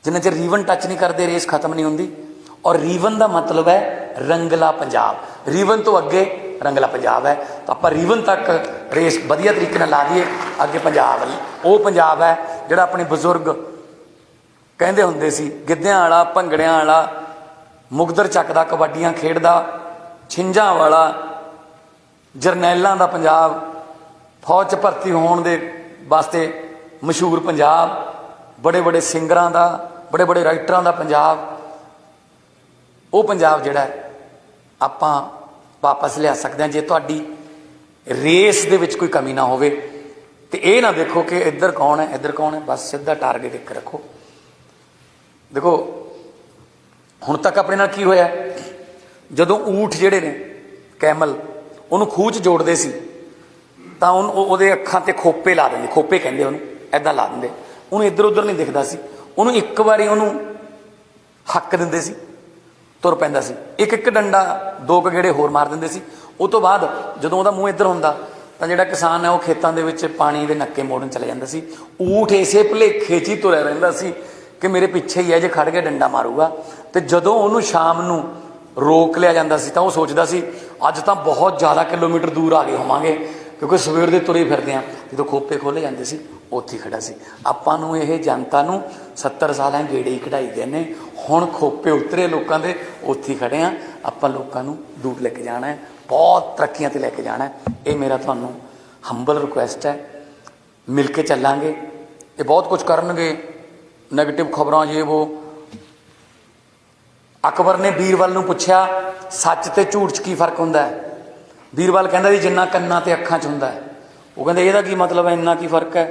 ਜਿੰਨਾ ਚਿਰ ਰੀਵਨ ਟੱਚ ਨਹੀਂ ਕਰਦੇ, ਰੇਸ ਖਤਮ ਨਹੀਂ ਹੁੰਦੀ। ਔਰ ਰੀਵਨ ਦਾ ਮਤਲਬ ਹੈ ਰੰਗਲਾ ਪੰਜਾਬ। ਰੀਵਨ ਤੋਂ ਅੱਗੇ ਰੰਗਲਾ ਪੰਜਾਬ ਹੈ। ਤਾਂ ਆਪਾਂ ਰੀਵਨ ਤੱਕ ਰੇਸ ਵਧੀਆ ਤਰੀਕੇ ਨਾਲ ਲਾ ਦਈਏ। ਅੱਗੇ ਪੰਜਾਬ, ਉਹ ਪੰਜਾਬ ਹੈ ਜਿਹੜਾ ਆਪਣੇ ਬਜ਼ੁਰਗ ਕਹਿੰਦੇ ਹੁੰਦੇ ਸੀ, ਗਿੱਧਿਆਂ ਵਾਲਾ, ਭੰਗੜਿਆਂ ਵਾਲਾ, ਮੁਗਦਰ ਚੱਕਦਾ, ਕਬੱਡੀਆਂ ਖੇਡਦਾ, ਛਿੰਝਾਂ ਵਾਲਾ, ਜਰਨੈਲਾਂ ਦਾ ਪੰਜਾਬ, ਫੌਜ 'ਚ ਭਰਤੀ ਹੋਣ ਦੇ ਵਾਸਤੇ ਮਸ਼ਹੂਰ ਪੰਜਾਬ, ਬੜੇ ਬੜੇ ਸਿੰਗਰਾਂ ਦਾ, ਬੜੇ ਬੜੇ ਰਾਈਟਰਾਂ ਦਾ ਪੰਜਾਬ। ਉਹ ਪੰਜਾਬ ਜਿਹੜਾ ਆਪਾਂ ਵਾਪਸ ਲਿਆ ਸਕਦੇ ਹਾਂ ਜੇ ਤੁਹਾਡੀ ਰੇਸ ਦੇ ਵਿੱਚ ਕੋਈ ਕਮੀ ਨਾ ਹੋਵੇ। ਤੇ ਇਹ ਨਾ ਦੇਖੋ ਕਿ ਇੱਧਰ ਕੌਣ ਹੈ, ਇੱਧਰ ਕੌਣ ਹੈ, ਬਸ ਸਿੱਧਾ ਟਾਰਗੇਟ ਇੱਕ ਰੱਖੋ। ਦੇਖੋ ਹੁਣ ਤੱਕ ਆਪਣੇ ਨਾਲ ਕੀ ਹੋਇਆ, ਜਦੋਂ ਊਠ ਜਿਹੜੇ ਨੇ, ਕੈਮਲ, ਉਹਨੂੰ ਖੂਹ 'ਚ ਜੋੜਦੇ ਸੀ ਤਾਂ ਉਹਦੇ ਅੱਖਾਂ 'ਤੇ ਖੋਪੇ ਲਾ ਦਿੰਦੇ, ਖੋਪੇ ਕਹਿੰਦੇ ਉਹਨੂੰ, ਇੱਦਾਂ ਲਾ ਦਿੰਦੇ। ਉਹਨੂੰ ਇੱਧਰ ਉੱਧਰ ਨਹੀਂ ਦਿਖਦਾ ਸੀ। ਉਹਨੂੰ ਇੱਕ ਵਾਰੀ ਉਹਨੂੰ ਹੱਕ ਦਿੰਦੇ ਸੀ, ਤੁਰ ਪੈਂਦਾ ਸੀ। ਇੱਕ ਇੱਕ ਡੰਡਾ, 2 ਗੇੜੇ ਹੋਰ ਮਾਰ ਦਿੰਦੇ ਸੀ। ਉਹ ਤੋਂ ਬਾਅਦ ਜਦੋਂ ਉਹਦਾ ਮੂੰਹ ਇੱਧਰ ਹੁੰਦਾ ਤਾਂ ਜਿਹੜਾ ਕਿਸਾਨ ਹੈ ਉਹ ਖੇਤਾਂ ਦੇ ਵਿੱਚ ਪਾਣੀ ਦੇ ਨੱਕੇ ਮੋੜਨ ਚਲੇ ਜਾਂਦਾ ਸੀ। ਊਠ ਇਸੇ ਭੁਲੇਖੇ 'ਚ ਹੀ ਤੁਰਿਆ ਰਹਿੰਦਾ ਸੀ ਕਿ ਮੇਰੇ ਪਿੱਛੇ ਹੀ ਹੈ, ਜੇ ਖੜ ਕੇ ਡੰਡਾ ਮਾਰੂਗਾ। ਤੇ ਜਦੋਂ ਉਹਨੂੰ ਸ਼ਾਮ ਨੂੰ ਰੋਕ ਲਿਆ ਜਾਂਦਾ ਸੀ ਤਾਂ ਉਹ ਸੋਚਦਾ ਸੀ ਅੱਜ ਤਾਂ ਬਹੁਤ ਜ਼ਿਆਦਾ ਕਿਲੋਮੀਟਰ ਦੂਰ ਆ ਗਏ ਹੋਵਾਂਗੇ, ਕਿਉਂਕਿ ਸਵੇਰ ਦੇ ਤੁਰੇ ਫਿਰਦੇ ਹਾਂ। ਜਦੋਂ ਖੋਪੇ ਖੋਲ੍ਹੇ ਜਾਂਦੇ ਸੀ, ਉੱਥੇ ਹੀ ਖੜਾ ਸੀ। ਆਪਾਂ ਨੂੰ ਇਹ ਜਨਤਾ ਨੂੰ 70 ਸਾਲਾਂ ਗੇੜੇ ਹੀ ਕਢਾਈ ਗਏ ਨੇ। ਹੁਣ ਖੋਪੇ ਉਤਰੇ ਲੋਕਾਂ ਦੇ, ਉੱਥੇ ਹੀ ਖੜੇ ਹਾਂ। ਆਪਾਂ ਲੋਕਾਂ ਨੂੰ ਦੂਰ ਲੈ ਕੇ ਜਾਣਾ ਹੈ, ਬਹੁਤ ਤਰੱਕੀਆਂ 'ਤੇ ਲੈ ਕੇ ਜਾਣਾ ਹੈ। ਇਹ ਮੇਰਾ ਤੁਹਾਨੂੰ ਹੰਬਲ ਰਿਕੁਐਸਟ ਹੈ। ਮਿਲ ਕੇ ਚੱਲਾਂਗੇ। ਇਹ ਬਹੁਤ ਕੁਝ ਕਰਨਗੇ, ਨੈਗੇਟਿਵ ਖਬਰਾਂ ਜੇ ਉਹ। ਅਕਬਰ ਨੇ ਬੀਰਬਲ ਨੂੰ ਪੁੱਛਿਆ ਸੱਚ ਤੇ ਝੂਠ 'ਚ ਕੀ ਫਰਕ ਹੁੰਦਾ ਹੈ। ਬੀਰਬਲ ਕਹਿੰਦਾ ਜੀ ਜਿੰਨਾ ਕੰਨਾਂ ਤੇ ਅੱਖਾਂ 'ਚ ਹੁੰਦਾ ਹੈ। ਉਹ ਕਹਿੰਦੇ ਇਹਦਾ ਕੀ ਮਤਲਬ ਹੈ, ਇੰਨਾ ਕੀ ਫਰਕ ਹੈ।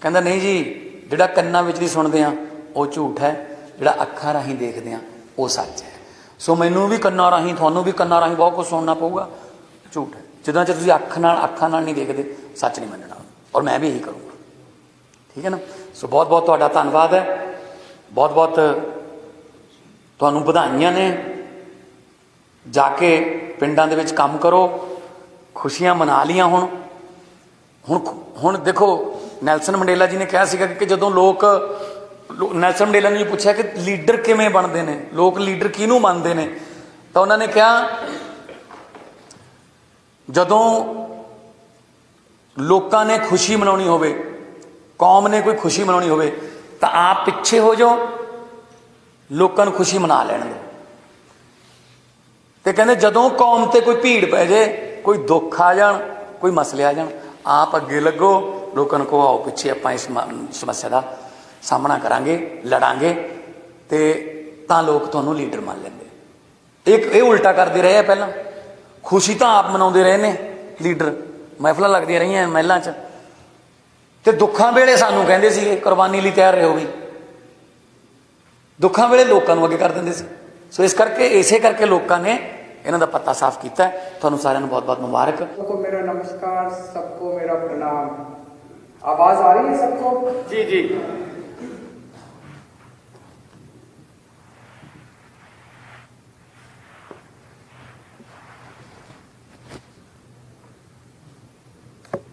ਕਹਿੰਦਾ ਨਹੀਂ ਜੀ, ਜਿਹੜਾ ਕੰਨਾਂ ਵਿੱਚ ਦੀ ਸੁਣਦੇ ਹਾਂ ਉਹ ਝੂਠ ਹੈ, ਜਿਹੜਾ ਅੱਖਾਂ ਰਾਹੀਂ ਦੇਖਦੇ ਹਾਂ ਉਹ ਸੱਚ ਹੈ। ਸੋ ਮੈਨੂੰ ਵੀ ਕੰਨਾਂ ਰਾਹੀਂ, ਤੁਹਾਨੂੰ ਵੀ ਕੰਨਾਂ ਰਾਹੀਂ ਬਹੁਤ ਕੁਝ ਸੁਣਨਾ ਪਊਗਾ, ਝੂਠ ਹੈ। ਜਿੱਦਾਂ ਚਿਰ ਤੁਸੀਂ ਅੱਖਾਂ ਨਾਲ ਨਹੀਂ ਦੇਖਦੇ, ਸੱਚ ਨਹੀਂ ਮੰਨਣਾ। ਔਰ ਮੈਂ ਵੀ ਇਹੀ ਕਰੂੰਗਾ, ਠੀਕ ਹੈ ਨਾ। ਸੋ ਬਹੁਤ ਬਹੁਤ ਤੁਹਾਡਾ ਧੰਨਵਾਦ ਹੈ। ਬਹੁਤ ਬਹੁਤ ਤੁਹਾਨੂੰ ਵਧਾਈਆਂ ਨੇ। ਜਾ ਕੇ ਪਿੰਡਾਂ ਦੇ ਵਿੱਚ ਕੰਮ ਕਰੋ, ਖੁਸ਼ੀਆਂ ਮਨਾ ਲੀਆਂ। ਹੁਣ ਦੇਖੋ, ਨੈਲਸਨ ਮੰਡੇਲਾ ਜੀ ਨੇ ਕਿਹਾ ਸੀਗਾ ਕਿ ਜਦੋਂ ਨੈਲਸਨ ਮੰਡੇਲਾ ਨੇ ਪੁੱਛਿਆ ਕਿ ਲੀਡਰ ਕਿਵੇਂ ਬਣਦੇ ਨੇ, ਲੋਕ ਲੀਡਰ ਕਿਹਨੂੰ ਮੰਨਦੇ ਨੇ, ਤਾਂ ਉਹਨਾਂ ਨੇ ਕਿਹਾ ਜਦੋਂ ਲੋਕਾਂ ਨੇ ਖੁਸ਼ੀ ਮਨਾਉਣੀ ਹੋਵੇ, ਕੌਮ ਨੇ ਕੋਈ ਖੁਸ਼ੀ ਮਨਾਉਣੀ ਹੋਵੇ ਤਾਂ ਆਪ ਪਿੱਛੇ ਹੋ ਜਾਓ, ਲੋਕਾਂ ਨੂੰ ਖੁਸ਼ੀ ਮਨਾ ਲੈਣ ਦਿਓ। ਤੇ ਕਹਿੰਦੇ ਜਦੋਂ ਕੌਮ ਤੇ ਕੋਈ ਭੀੜ ਪੈ ਜਾਏ, ਕੋਈ ਦੁੱਖ ਆ ਜਾਣ, ਕੋਈ ਮਸਲੇ ਆ ਜਾਣ, ਆਪ ਅੱਗੇ ਲੱਗੋ, ਲੋਕਾਂ ਨੂੰ ਕਹੋ ਆਓ ਪਿੱਛੇ ਆਪਾਂ ਇਸ ਸਮੱਸਿਆ ਦਾ ਸਾਹਮਣਾ ਕਰਾਂਗੇ, ਲੜਾਂਗੇ। ਤੇ ਤਾਂ ਲੋਕ ਤੁਹਾਨੂੰ ਲੀਡਰ ਮੰਨ ਲੈਂਦੇ। ਇਹ ਉਲਟਾ ਕਰਦੇ ਰਹੇ ਆ। ਪਹਿਲਾਂ ਖੁਸ਼ੀ ਤਾਂ ਆਪ ਮਨਾਉਂਦੇ ਰਹੇ ਨੇ ਲੀਡਰ, महफिलां लगदियां रहियां महलां 'ਚ ਤੇ ਦੁੱਖਾਂ ਵੇਲੇ ਸਾਨੂੰ ਕਹਿੰਦੇ ਸੀ ਕੁਰਬਾਨੀ ਲਈ ਤਿਆਰ ਰਹੋ ਵੀ, ਦੁੱਖਾਂ ਵੇਲੇ ਲੋਕਾਂ ਨੂੰ ਅੱਗੇ ਕਰ ਦਿੰਦੇ ਸੀ। ਸੋ ਇਸ ਕਰਕੇ ਇਸੇ ਕਰਕੇ ਲੋਕਾਂ ਨੇ ਇਹਨਾਂ ਦਾ ਪੱਤਾ ਸਾਫ਼ ਕੀਤਾ। ਤੁਹਾਨੂੰ ਸਾਰਿਆਂ ਨੂੰ बहुत-बहुत मुबारक। सबको मेरा नमस्कार, सबको मेरा प्रणाम। आवाज आ रही है सबको? जी जी।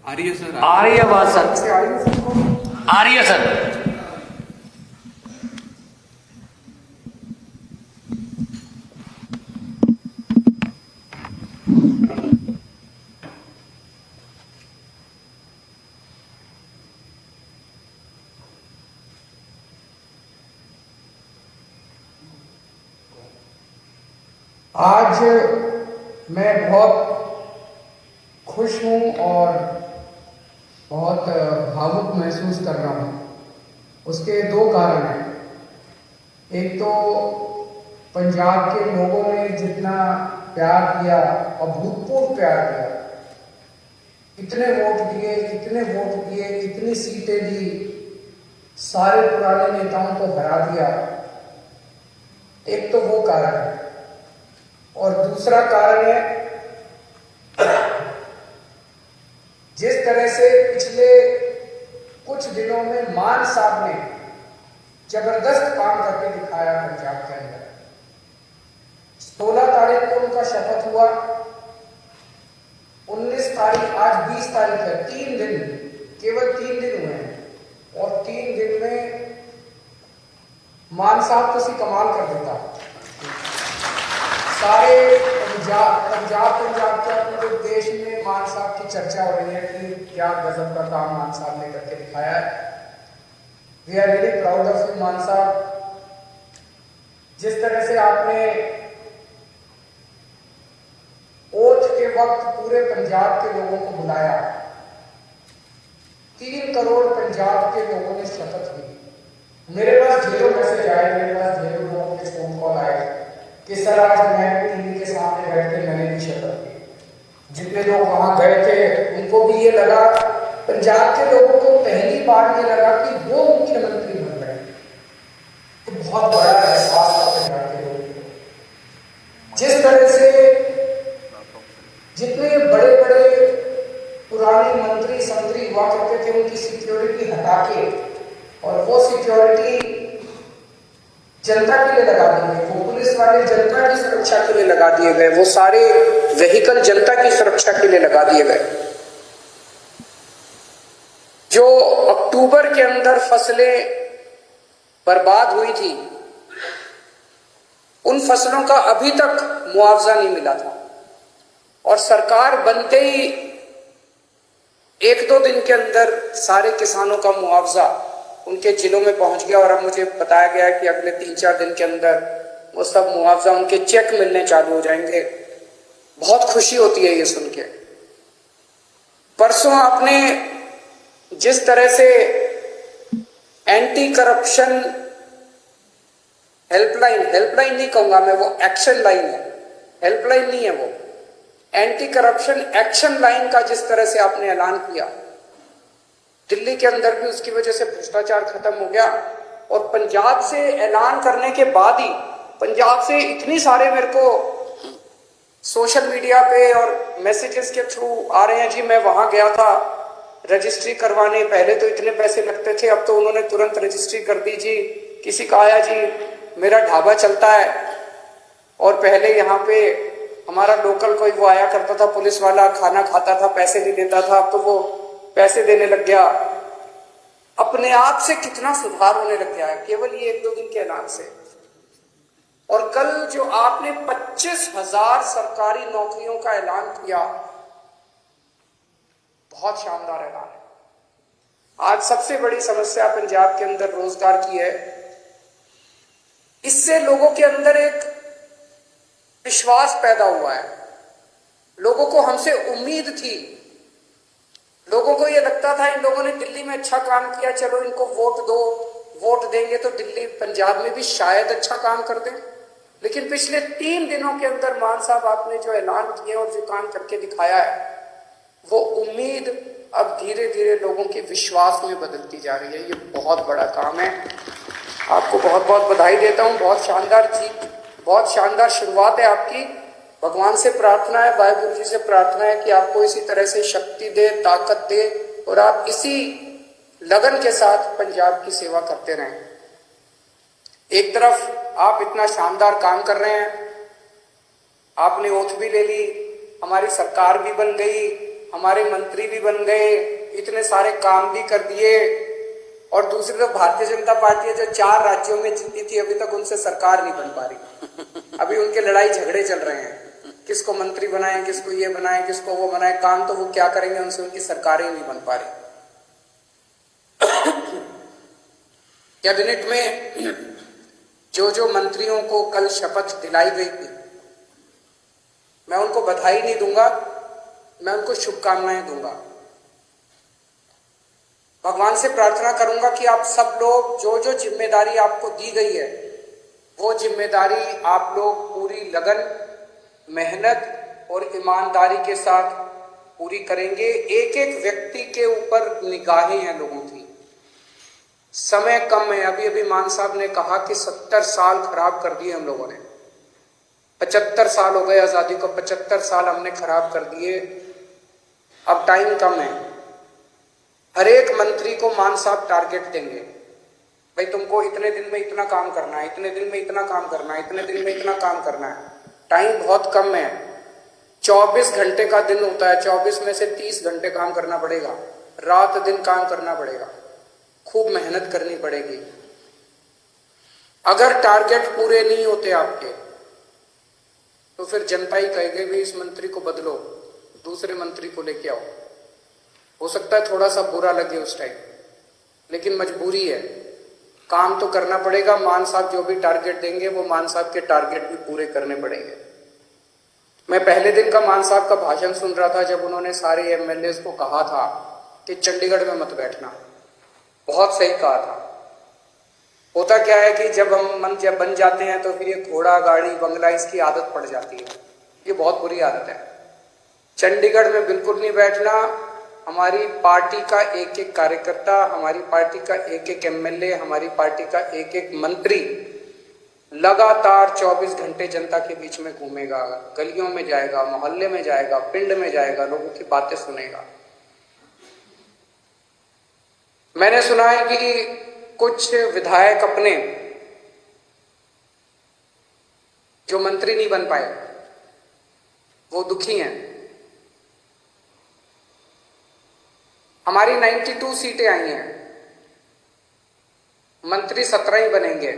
आ रही है सर? आ रही है आवाज सर? आ रही है सबको? आ रही है सर। आज मैं बहुत खुश हूँ और बहुत भावुक महसूस कर रहा हूँ। उसके दो कारण हैं। एक तो पंजाब के लोगों ने जितना प्यार किया, अभूतपूर्व प्यार किया, कितने वोट दिए, कितनी सीटें दी, सारे पुराने नेताओं को हरा दिया। एक तो वो कारण है। और दूसरा कारण है, जिस तरह से पिछले कुछ दिनों में मान साहब ने जबरदस्त काम करके दिखाया पंजाब के अंदर। 16 तारीख को उनका शपथ हुआ, 19 तारीख, आज 20 तारीख है, 3 दिन, केवल 3 दिन हुए हैं और 3 दिन में मान साहब तो कमाल कर देता। सारे पंजाब के पूरे देश में मान साहब की चर्चा हो रही है कि क्या गजब का काम मान साहब ने करके दिखाया है। We are really proud of you Mann साहब। जिस तरह से आपने ओथ के वक्त पूरे पंजाब के लोगों को बुलाया, 3 करोड़ पंजाब के लोगों ने शपथ ली। मेरे पास ढेरों मैसेज आए, मेरे पास ढेरों लोगों के फोन कॉल आए कि सर आज मैं टीवी के सामने बैठ के मैंने भी शपथ ली। जितने लोग वहां गए थे उनको भी ये लगा, पंजाब के लोगों को पहली बार ये लगा कि वो मुख्यमंत्री बन रहे हैं। तो बहुत बड़ा एहसास था पंजाब के लोगों को। जिस तरह से जितने बड़े बड़े पुराने मंत्री संतरी हुआ करते थे उनकी सिक्योरिटी हटा के और वो सिक्योरिटी जनता के लिए लगा दी गई, वो पुलिस वाले जनता की सुरक्षा के लिए लगा दिए गए, वो सारे व्हीकल जनता की सुरक्षा के लिए लगा दिए गए। जो अक्टूबर के अंदर फसलें बर्बाद हुई थी, उन फसलों का अभी तक मुआवजा नहीं मिला था और सरकार बनते ही 1-2 दिन के अंदर सारे किसानों का मुआवजा उनके जिलों में पहुंच गया। और अब मुझे बताया गया है कि अगले 3-4 दिन के अंदर वो सब मुआवजा उनके चेक मिलने चालू हो जाएंगे। बहुत खुशी होती है ये सुन के। परसों आपने जिस तरह से एंटी करप्शन हेल्पलाइन नहीं कहूंगा मैं, वो एक्शन लाइन है, हेल्पलाइन नहीं है, वो एंटी करप्शन एक्शन लाइन का जिस तरह से आपने ऐलान किया, दिल्ली के अंदर भी उसकी वजह से भ्रष्टाचार खत्म हो गया। और पंजाब से ऐलान करने के बाद ही पंजाब से इतनी सारे मेरे को सोशल मीडिया पे और मैसेजेस के थ्रू आ रहे हैं, जी मैं वहां गया था रजिस्ट्री करवाने, पहले तो इतने पैसे लगते थे, अब तो उन्होंने तुरंत रजिस्ट्री कर दी जी। किसी का आया जी मेरा ढाबा चलता है और पहले यहाँ पे हमारा लोकल कोई वो आया करता था पुलिस वाला, खाना खाता था, पैसे नहीं देता था, अब तो वो पैसे देने लग गया। अपने आप से कितना सुधार होने लग गया है केवल ये 1-2 दिन के ऐलान से। और कल जो आपने 25,000 सरकारी नौकरियों का ऐलान किया, बहुत शानदार ऐलान है। आज सबसे बड़ी समस्या पंजाब के अंदर रोजगार की है। इससे लोगों के अंदर एक विश्वास पैदा हुआ है, लोगों को हमसे उम्मीद थी, लोगों को यह लगता था इन लोगों ने दिल्ली में अच्छा काम किया, चलो इनको वोट दो, वोट देंगे तो दिल्ली पंजाब में भी शायद अच्छा काम कर दें। लेकिन पिछले 3 दिनों के अंदर मान साहब आपने जो ऐलान किया और जो काम करके दिखाया है, वो उम्मीद अब धीरे धीरे लोगों के विश्वास में बदलती जा रही है। ये बहुत बड़ा काम है। आपको बहुत बहुत बधाई देता हूँ। बहुत शानदार जीत, बहुत शानदार शुरुआत है आपकी। भगवान से प्रार्थना है, वाहिगुरु जी से प्रार्थना है कि आपको इसी तरह से शक्ति दे, ताकत दे और आप इसी लगन के साथ पंजाब की सेवा करते रहें। एक तरफ आप इतना शानदार काम कर रहे हैं, आपने ओथ भी ले ली, हमारी सरकार भी बन गई, हमारे मंत्री भी बन गए, इतने सारे काम भी कर दिए, और दूसरी तरफ भारतीय जनता पार्टी है जो 4 राज्यों में जीती थी, अभी तक उनसे सरकार नहीं बन पा रही। अभी उनके लड़ाई झगड़े चल रहे हैं, किसको मंत्री बनाएं, किसको ये बनाएं, किसको वो बनाएं। काम तो वो क्या करेंगे, उनसे उनकी सरकारें नहीं बन पा रही। कैबिनेट में जो मंत्रियों को कल शपथ दिलाई गई थी, मैं उनको बधाई नहीं दूंगा, मैं उनको शुभकामनाएं दूंगा। भगवान से प्रार्थना करूंगा कि आप सब लोग जो जिम्मेदारी आपको दी गई है, वो जिम्मेदारी आप लोग पूरी लगन, मेहनत और ईमानदारी के साथ पूरी करेंगे। एक एक व्यक्ति के ऊपर निगाहें हैं लोगों की, समय कम है। अभी अभी मान साहब ने कहा कि 70 साल खराब कर दिए हम लोगों ने। 75 साल हो गए आजादी को, 75 साल हमने खराब कर दिए। अब टाइम कम है। हर एक मंत्री को मान साहब टारगेट देंगे, भाई तुमको इतने दिन में इतना काम करना है, इतने दिन में इतना काम करना है, इतने दिन में इतना काम करना है। टाइम बहुत कम है। 24 घंटे का दिन होता है, 24 में से 30 घंटे काम करना पड़ेगा, रात दिन काम करना पड़ेगा, खूब मेहनत करनी पड़ेगी। अगर टारगेट पूरे नहीं होते आपके, तो फिर जनता ही कहेगी भी इस मंत्री को बदलो, दूसरे मंत्री को लेके आओ। हो सकता है थोड़ा सा बुरा लगे उस टाइम, लेकिन मजबूरी है, काम तो करना पड़ेगा। मान साहब जो भी टारगेट देंगे, वो मान साहब के टारगेट भी पूरे करने पड़ेंगे। मैं पहले दिन का मान साहब का भाषण सुन रहा था, जब उन्होंने सारे एमएलए को कहा था कि चंडीगढ़ में मत बैठना। बहुत सही कहा था। होता क्या है कि जब हम जब बन जाते हैं तो फिर ये घोड़ा गाड़ी बंगला इसकी आदत पड़ जाती है। ये बहुत बुरी आदत है। चंडीगढ़ में बिल्कुल नहीं बैठना। हमारी पार्टी का एक एक कार्यकर्ता, हमारी पार्टी का एक एक एमएलए, हमारी पार्टी का एक एक मंत्री लगातार 24 घंटे जनता के बीच में घूमेगा, गलियों में जाएगा, मोहल्ले में जाएगा, पिंड में जाएगा, लोगों की बातें सुनेगा। मैंने सुना है कि कुछ विधायक अपने जो मंत्री नहीं बन पाए, वो दुखी हैं। हमारी 92 सीटें आई हैं, मंत्री 17 ही बनेंगे।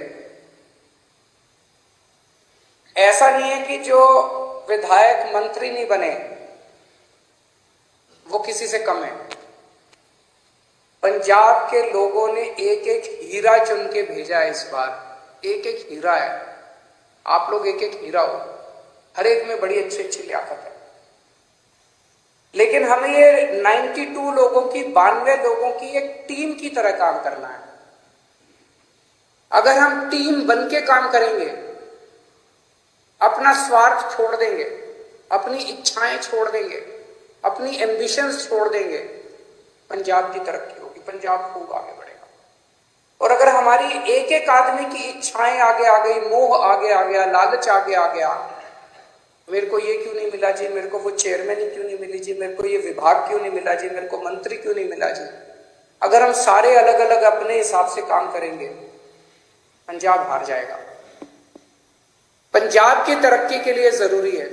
ऐसा नहीं है कि जो विधायक मंत्री नहीं बने वो किसी से कम है। पंजाब के लोगों ने एक एक हीरा चुन के भेजा है। इस बार एक एक हीरा है। आप लोग एक एक हीरा हो, हर एक में बड़ी अच्छी अच्छी लियाकत है। लेकिन हमें ये 92 लोगों की, 92 लोगों की एक टीम की तरह काम करना है। अगर हम टीम बन के काम करेंगे, अपना स्वार्थ छोड़ देंगे, अपनी इच्छाएं छोड़ देंगे, अपनी एम्बिशंस छोड़ देंगे, पंजाब की तरक्की होगी, पंजाब खूब आगे बढ़ेगा। और अगर हमारी एक एक आदमी की इच्छाएं आगे आ गई, मोह आगे आ गया, लालच आगे आ गया, मेरे को ये क्यों नहीं मिला जी, मेरे को वो चेयरमैन ही क्यों नहीं मिली जी, मेरे को ये विभाग क्यों नहीं मिला जी, मेरे को मंत्री क्यों नहीं मिला जी। अगर हम सारे अलग अलग अपने हिसाब से काम करेंगे, पंजाब हार जाएगा। पंजाब की तरक्की के लिए जरूरी है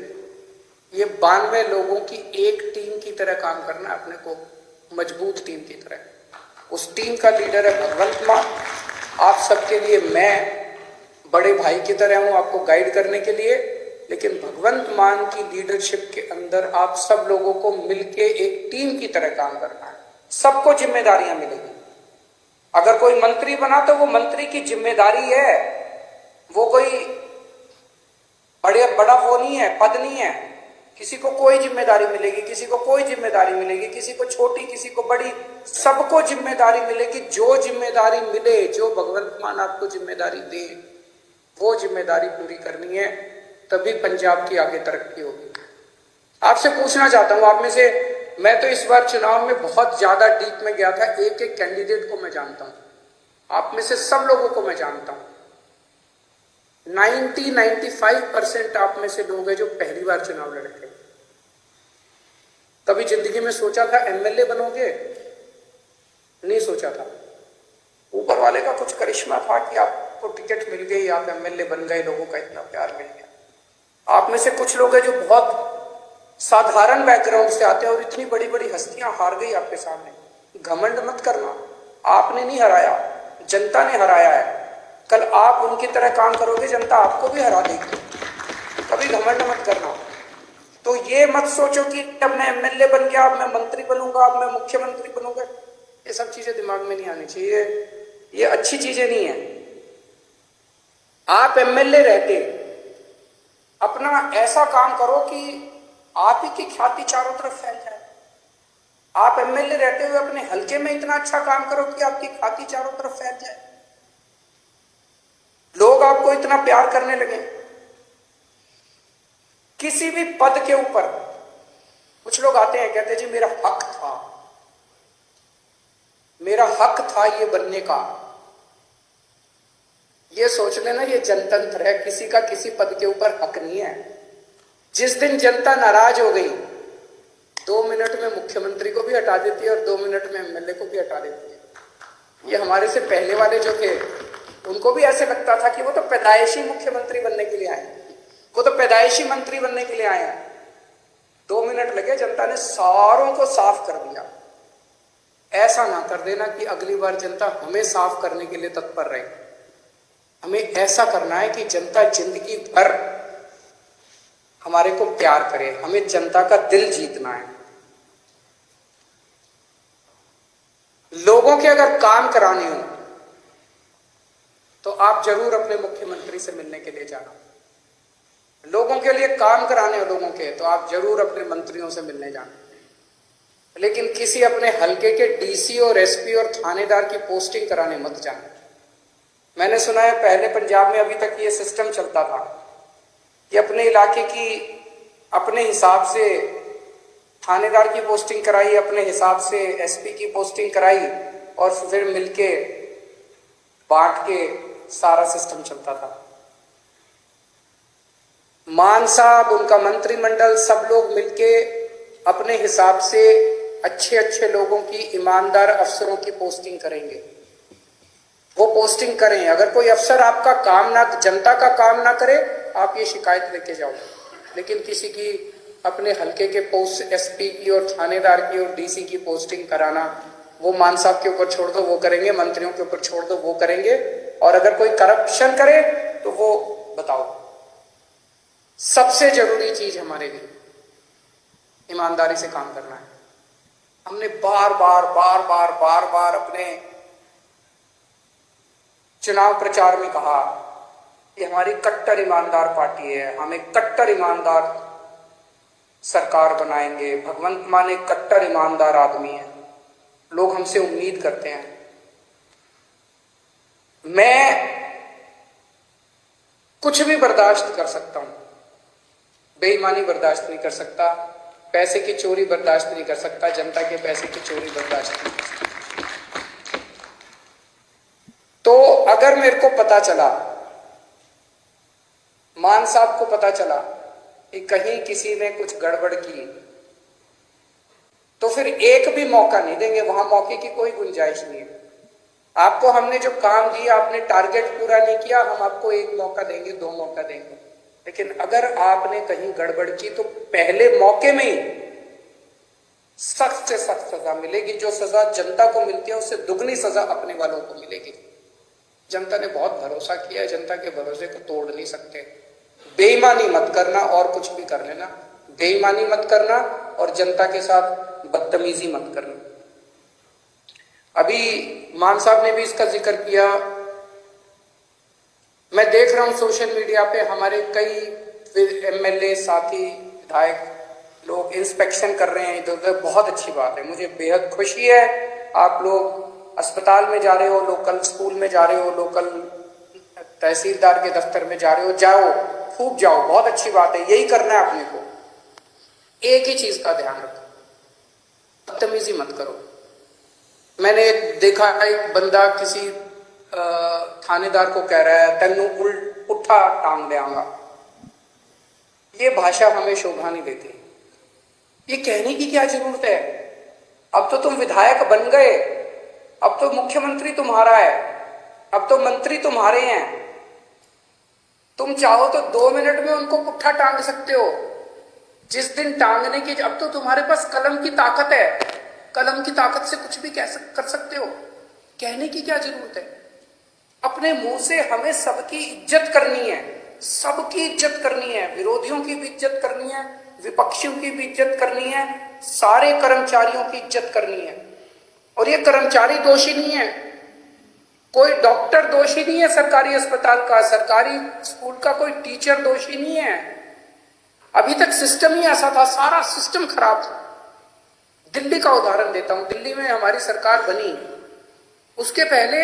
ये 92 लोगों की एक टीम की तरह काम करना, अपने को मजबूत टीम की तरह। उस टीम का लीडर है भगवंत मान। आप सबके लिए मैं बड़े भाई की तरह हूं, आपको गाइड करने के लिए। लेकिन भगवंत मान की लीडरशिप के अंदर आप सब लोगों को मिलके एक टीम की तरह काम करना है। सबको जिम्मेदारियां मिलेगी। अगर कोई मंत्री बना तो वो मंत्री की जिम्मेदारी है, वो कोई बड़ा वो नहीं है, पद नहीं है। किसी को कोई जिम्मेदारी मिलेगी, किसी को कोई जिम्मेदारी मिलेगी, किसी को छोटी, किसी को बड़ी, सबको जिम्मेदारी मिलेगी। जो जिम्मेदारी मिले, जो भगवंत मान आपको जिम्मेदारी दे, वो जिम्मेदारी पूरी करनी है, तभी पंजाब की आगे तरक्की होगी। आपसे पूछना चाहता हूं, आप में से मैं तो इस बार चुनाव में बहुत ज्यादा डीप में गया था। एक एक कैंडिडेट को मैं जानता हूं, आप में से सब लोगों को मैं जानता हूं। 95% आप में से लोग हैं जो पहली बार चुनाव लड़े थे। कभी जिंदगी में सोचा था एमएलए बनोगे? नहीं सोचा था। ऊपर वाले का कुछ करिश्मा था कि आपको टिकट मिल गई, आप एमएलए बन गए, लोगों का इतना प्यार मिल गया। आप में से कुछ लोग हैं जो बहुत साधारण बैकग्राउंड से आते हैं और इतनी बड़ी बड़ी हस्तियां हार गई आपके सामने। घमंड मत करना, आपने नहीं हराया, जनता ने हराया है। कल आप उनकी तरह काम करोगे, जनता आपको भी हरा देगी। कभी घमंड मत करना। तो ये मत सोचो कि अब मैं एमएलए बन गया, अब मैं मंत्री बनूंगा, अब मैं मुख्यमंत्री बनूंगा। ये सब चीजें दिमाग में नहीं आनी चाहिए, ये अच्छी चीजें नहीं है। आप एमएलए रहते अपना ऐसा काम करो कि आप ही की ख्याति चारों तरफ फैल जाए। आप एमएलए रहते हुए अपने हलके में इतना अच्छा काम करो कि आपकी ख्याति चारों तरफ फैल जाए, लोग आपको इतना प्यार करने लगे। किसी भी पद के ऊपर कुछ लोग आते हैं, कहते हैं जी मेरा हक था, मेरा हक था ये बनने का। ये सोच लेना ये जनतंत्र है, किसी का किसी पद के ऊपर हक नहीं है। जिस दिन जनता नाराज हो गई, 2 मिनट में मुख्यमंत्री को भी हटा देती है और 2 मिनट में एमएलए को भी हटा देती है। ये हमारे से पहले वाले जो थे उनको भी ऐसे लगता था कि वो तो पैदाइशी मुख्यमंत्री बनने के लिए आए, वो तो पैदाइशी मंत्री बनने के लिए आए हैं। 2 मिनट लगे, जनता ने सारों को साफ कर दिया। ऐसा ना कर देना कि अगली बार जनता हमें साफ करने के लिए तत्पर रहे। हमें ऐसा करना है कि जनता जिंदगी भर हमारे को प्यार करे, हमें जनता का दिल जीतना है। लोगों के अगर काम कराने हो तो आप जरूर अपने मुख्यमंत्री से मिलने के लिए जाना। लोगों के लिए काम कराने हो लोगों के, तो आप जरूर अपने मंत्रियों से मिलने जाना। लेकिन किसी अपने हलके के डीसी और एसपी और थानेदार की पोस्टिंग कराने मत जाना। मैंने सुना है पहले पंजाब में अभी तक ये सिस्टम चलता था कि अपने इलाके की अपने हिसाब से थानेदार की पोस्टिंग कराई, अपने हिसाब से एसपी की पोस्टिंग कराई और फिर मिलके बांट के सारा सिस्टम चलता था। मान साहब, उनका मंत्रिमंडल, सब लोग मिलके अपने हिसाब से अच्छे अच्छे लोगों की, ईमानदार अफसरों की पोस्टिंग करेंगे। वो पोस्टिंग करें। अगर कोई अफसर आपका काम ना, जनता का काम ना करे, आप ये शिकायत लेके जाओ। लेकिन किसी की अपने हलके के पोस्ट एसपी की और थानेदार की और डीसी की पोस्टिंग कराना, वो मान साहब के ऊपर छोड़ दो, वो करेंगे। मंत्रियों के ऊपर छोड़ दो, वो करेंगे। और अगर कोई करप्शन करे तो वो बताओ। सबसे जरूरी चीज हमारे लिए ईमानदारी से काम करना है। हमने बार बार अपने चुनाव प्रचार में कहा कि हमारी कट्टर ईमानदार पार्टी है, हम एक कट्टर ईमानदार सरकार बनाएंगे। भगवंत मान एक कट्टर ईमानदार आदमी है, लोग हमसे उम्मीद करते हैं। मैं कुछ भी बर्दाश्त कर सकता हूं, बेईमानी बर्दाश्त नहीं कर सकता, पैसे की चोरी बर्दाश्त नहीं कर सकता, जनता के पैसे की चोरी बर्दाश्त नहीं कर सकता। तो अगर मेरे को पता चला, मान साहब को पता चला कि कहीं किसी ने कुछ गड़बड़ की, तो फिर एक भी मौका नहीं देंगे। वहां मौके की कोई गुंजाइश नहीं है। आपको हमने जो काम दिया, आपने टारगेट पूरा नहीं किया, हम आपको 1 मौका देंगे, 2 मौका देंगे। लेकिन अगर आपने कहीं गड़बड़ की तो पहले मौके में ही सख्त से सख्त सजा मिलेगी। जो सजा जनता को मिलती है उससे दुगनी सजा अपने वालों को मिलेगी। जनता ने बहुत भरोसा किया है, जनता के भरोसे को तोड़ नहीं सकते। बेईमानी मत करना और कुछ भी कर लेना, बेईमानी मत करना और जनता के साथ बदतमीजी मत करना। अभी मान साहब ने भी इसका जिक्र किया। मैं देख रहा हूं सोशल मीडिया पे हमारे कई एमएलए साथी, विधायक लोग इंस्पेक्शन कर रहे हैं इधर उधर। बहुत अच्छी बात है, मुझे बेहद खुशी है। आप लोग अस्पताल में जा रहे हो, लोकल स्कूल में जा रहे हो, लोकल तहसीलदार के दफ्तर में जा रहे हो, जाओ, खूब जाओ, बहुत अच्छी बात है। यही करना है अपने को। एक ही चीज का ध्यान रखो, बदतमीजी मत करो। मैंने देखा एक बंदा किसी थानेदार को कह रहा है तेनू पुट्ठा टांग देंगा। ये भाषा हमें शोभा नहीं देती। ये कहने की क्या जरूरत है? अब तो तुम विधायक बन गए, अब तो मुख्यमंत्री तुम्हारा है, अब तो मंत्री तुम्हारे हैं। तुम चाहो तो 2 मिनट में उनको पुट्ठा टांग सकते हो। जिस दिन टांगने की, अब तो तुम्हारे पास कलम की ताकत है, कलम की ताकत से कुछ भी कर सकते हो। कहने की क्या जरूरत है? अपने मुंह से हमें सबकी इज्जत करनी है, सबकी इज्जत करनी है, विरोधियों की भी इज्जत करनी है, विपक्षियों की भी इज्जत करनी है, सारे कर्मचारियों की इज्जत करनी है। और ये कर्मचारी दोषी नहीं है, कोई डॉक्टर दोषी नहीं है सरकारी अस्पताल का, सरकारी स्कूल का कोई टीचर दोषी नहीं है। अभी तक सिस्टम ही ऐसा था, सारा सिस्टम खराब था। दिल्ली का उदाहरण देता हूं। दिल्ली में हमारी सरकार बनी, उसके पहले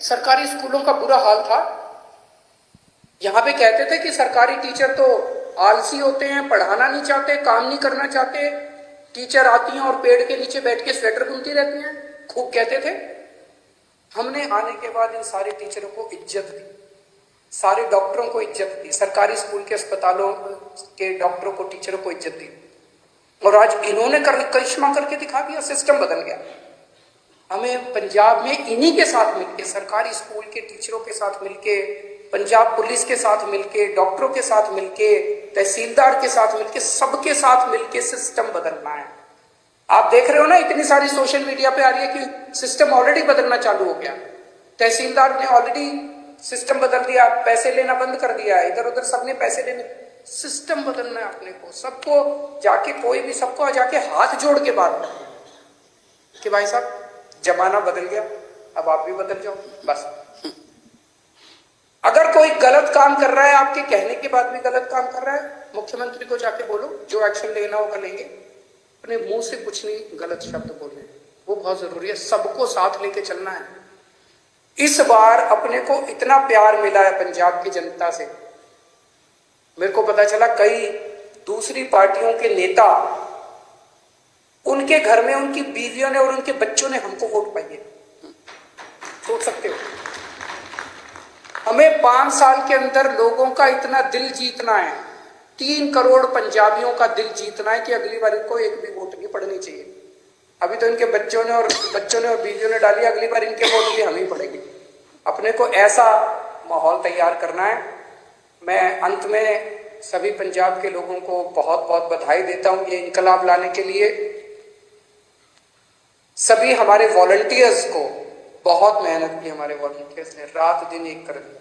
सरकारी स्कूलों का बुरा हाल था। यहां पे कहते थे कि सरकारी टीचर तो आलसी होते हैं, पढ़ाना नहीं चाहते, काम नहीं करना चाहते। टीचर आती हैं और पेड़ के नीचे बैठ के स्वेटर बुनती रहती हैं, खूब कहते थे। हमने आने के बाद इन सारे टीचरों को इज्जत दी, सारे डॉक्टरों को इज्जत दी, सरकारी स्कूल के अस्पतालों के डॉक्टरों को, टीचरों को इज्जत दी। और आज इन्होंने करिश्मा करके दिखा दिया, सिस्टम बदल गया। हमें पंजाब में इन्हीं के साथ मिलके, सरकारी स्कूल के टीचरों के साथ मिलके, पंजाब पुलिस के साथ मिलके, डॉक्टरों के साथ मिलके, तहसीलदार के साथ मिलके, सबके साथ मिलके सिस्टम बदलना है। आप देख रहे हो ना, इतनी सारी सोशल मीडिया पे आ रही है कि सिस्टम ऑलरेडी बदलना चालू हो गया। तहसीलदार ने ऑलरेडी सिस्टम बदल दिया, पैसे लेना बंद कर दिया, इधर उधर सबने पैसे लेने। सिस्टम बदलना है अपने को, सबको जाके, कोई भी सबको जाके हाथ जोड़ के बात करें कि भाई साहब जमाना बदल गया, अब आप भी बदल जाओ। बस अगर कोई गलत काम कर रहा है, आपके कहने के बाद भी गलत काम कर रहा है, मुख्यमंत्री को जाके बोलो, जो एक्शन लेना होगा लेंगे। अपने मुंह से कुछ नहीं गलत शब्द बोलने, वो बहुत जरूरी है। सबको साथ लेके चलना है। इस बार अपने को इतना प्यार मिला है पंजाब की जनता से। मेरे को पता चला कई दूसरी पार्टियों के नेता, उनके घर में उनकी बीवियों ने और उनके बच्चों ने हमको वोट पाई है। सोच सकते हो? हमें 5 साल के अंदर लोगों का इतना दिल जीतना है, 3 करोड़ पंजाबियों का दिल जीतना है कि अगली बार इनको एक भी वोट नहीं पड़नी चाहिए। अभी तो इनके बच्चों ने और बीवियों ने डाली, अगली बार इनके वोट भी हमें ही पड़ेगी। अपने को ऐसा माहौल तैयार करना है। मैं अंत में सभी पंजाब के लोगों को बहुत बहुत बधाई देता हूं ये इनकलाब लाने के लिए। सभी हमारे वॉलंटियर्स को, बहुत मेहनत की हमारे वॉलंटियर्स ने, रात दिन एक कर दिया,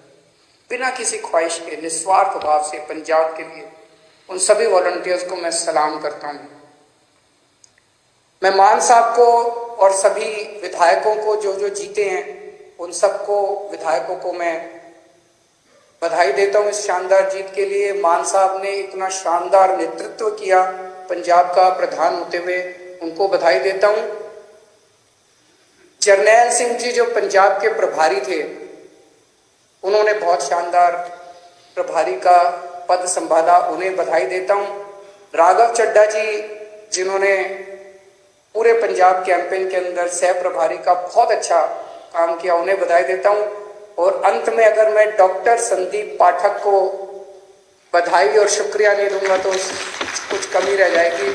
बिना किसी ख्वाहिश के, निस्वार्थ भाव से पंजाब के लिए। उन सभी वॉलंटियर्स को मैं सलाम करता हूं। मैं मान साहब को और सभी विधायकों को जो जीते हैं, उन सबको, विधायकों को मैं बधाई देता हूं इस शानदार जीत के लिए। मान साहब ने इतना शानदार नेतृत्व किया पंजाब का प्रधान होते हुए, उनको बधाई देता हूं। जरनैल सिंह जी जो पंजाब के प्रभारी थे, उन्होंने बहुत शानदार प्रभारी का पद संभाला, उन्हें बधाई देता हूं। राघव चड्ढा जी जिन्होंने पूरे पंजाब कैंपेन के अंदर सह प्रभारी का बहुत अच्छा काम किया, उन्हें बधाई देता हूं। और अंत में अगर मैं डॉक्टर संदीप पाठक को बधाई और शुक्रिया नहीं दूंगा तो कुछ कमी रह जाएगी।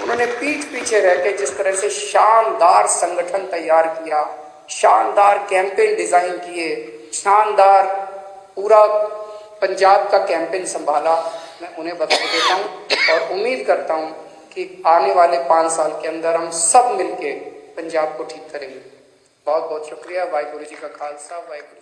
उन्होंने पीठ पीछे रह के जिस तरह से शानदार संगठन तैयार किया, शानदार कैंपेन डिजाइन किए, शानदार पूरा पंजाब का कैंपेन संभाला, मैं उन्हें बधाई देता हूं। और उम्मीद करता हूं कि आने वाले 5 साल के अंदर हम सब मिलके पंजाब को ठीक करेंगे। बहुत बहुत शुक्रिया। वाहिगुरु जी का खालसा, वाहिगुरु।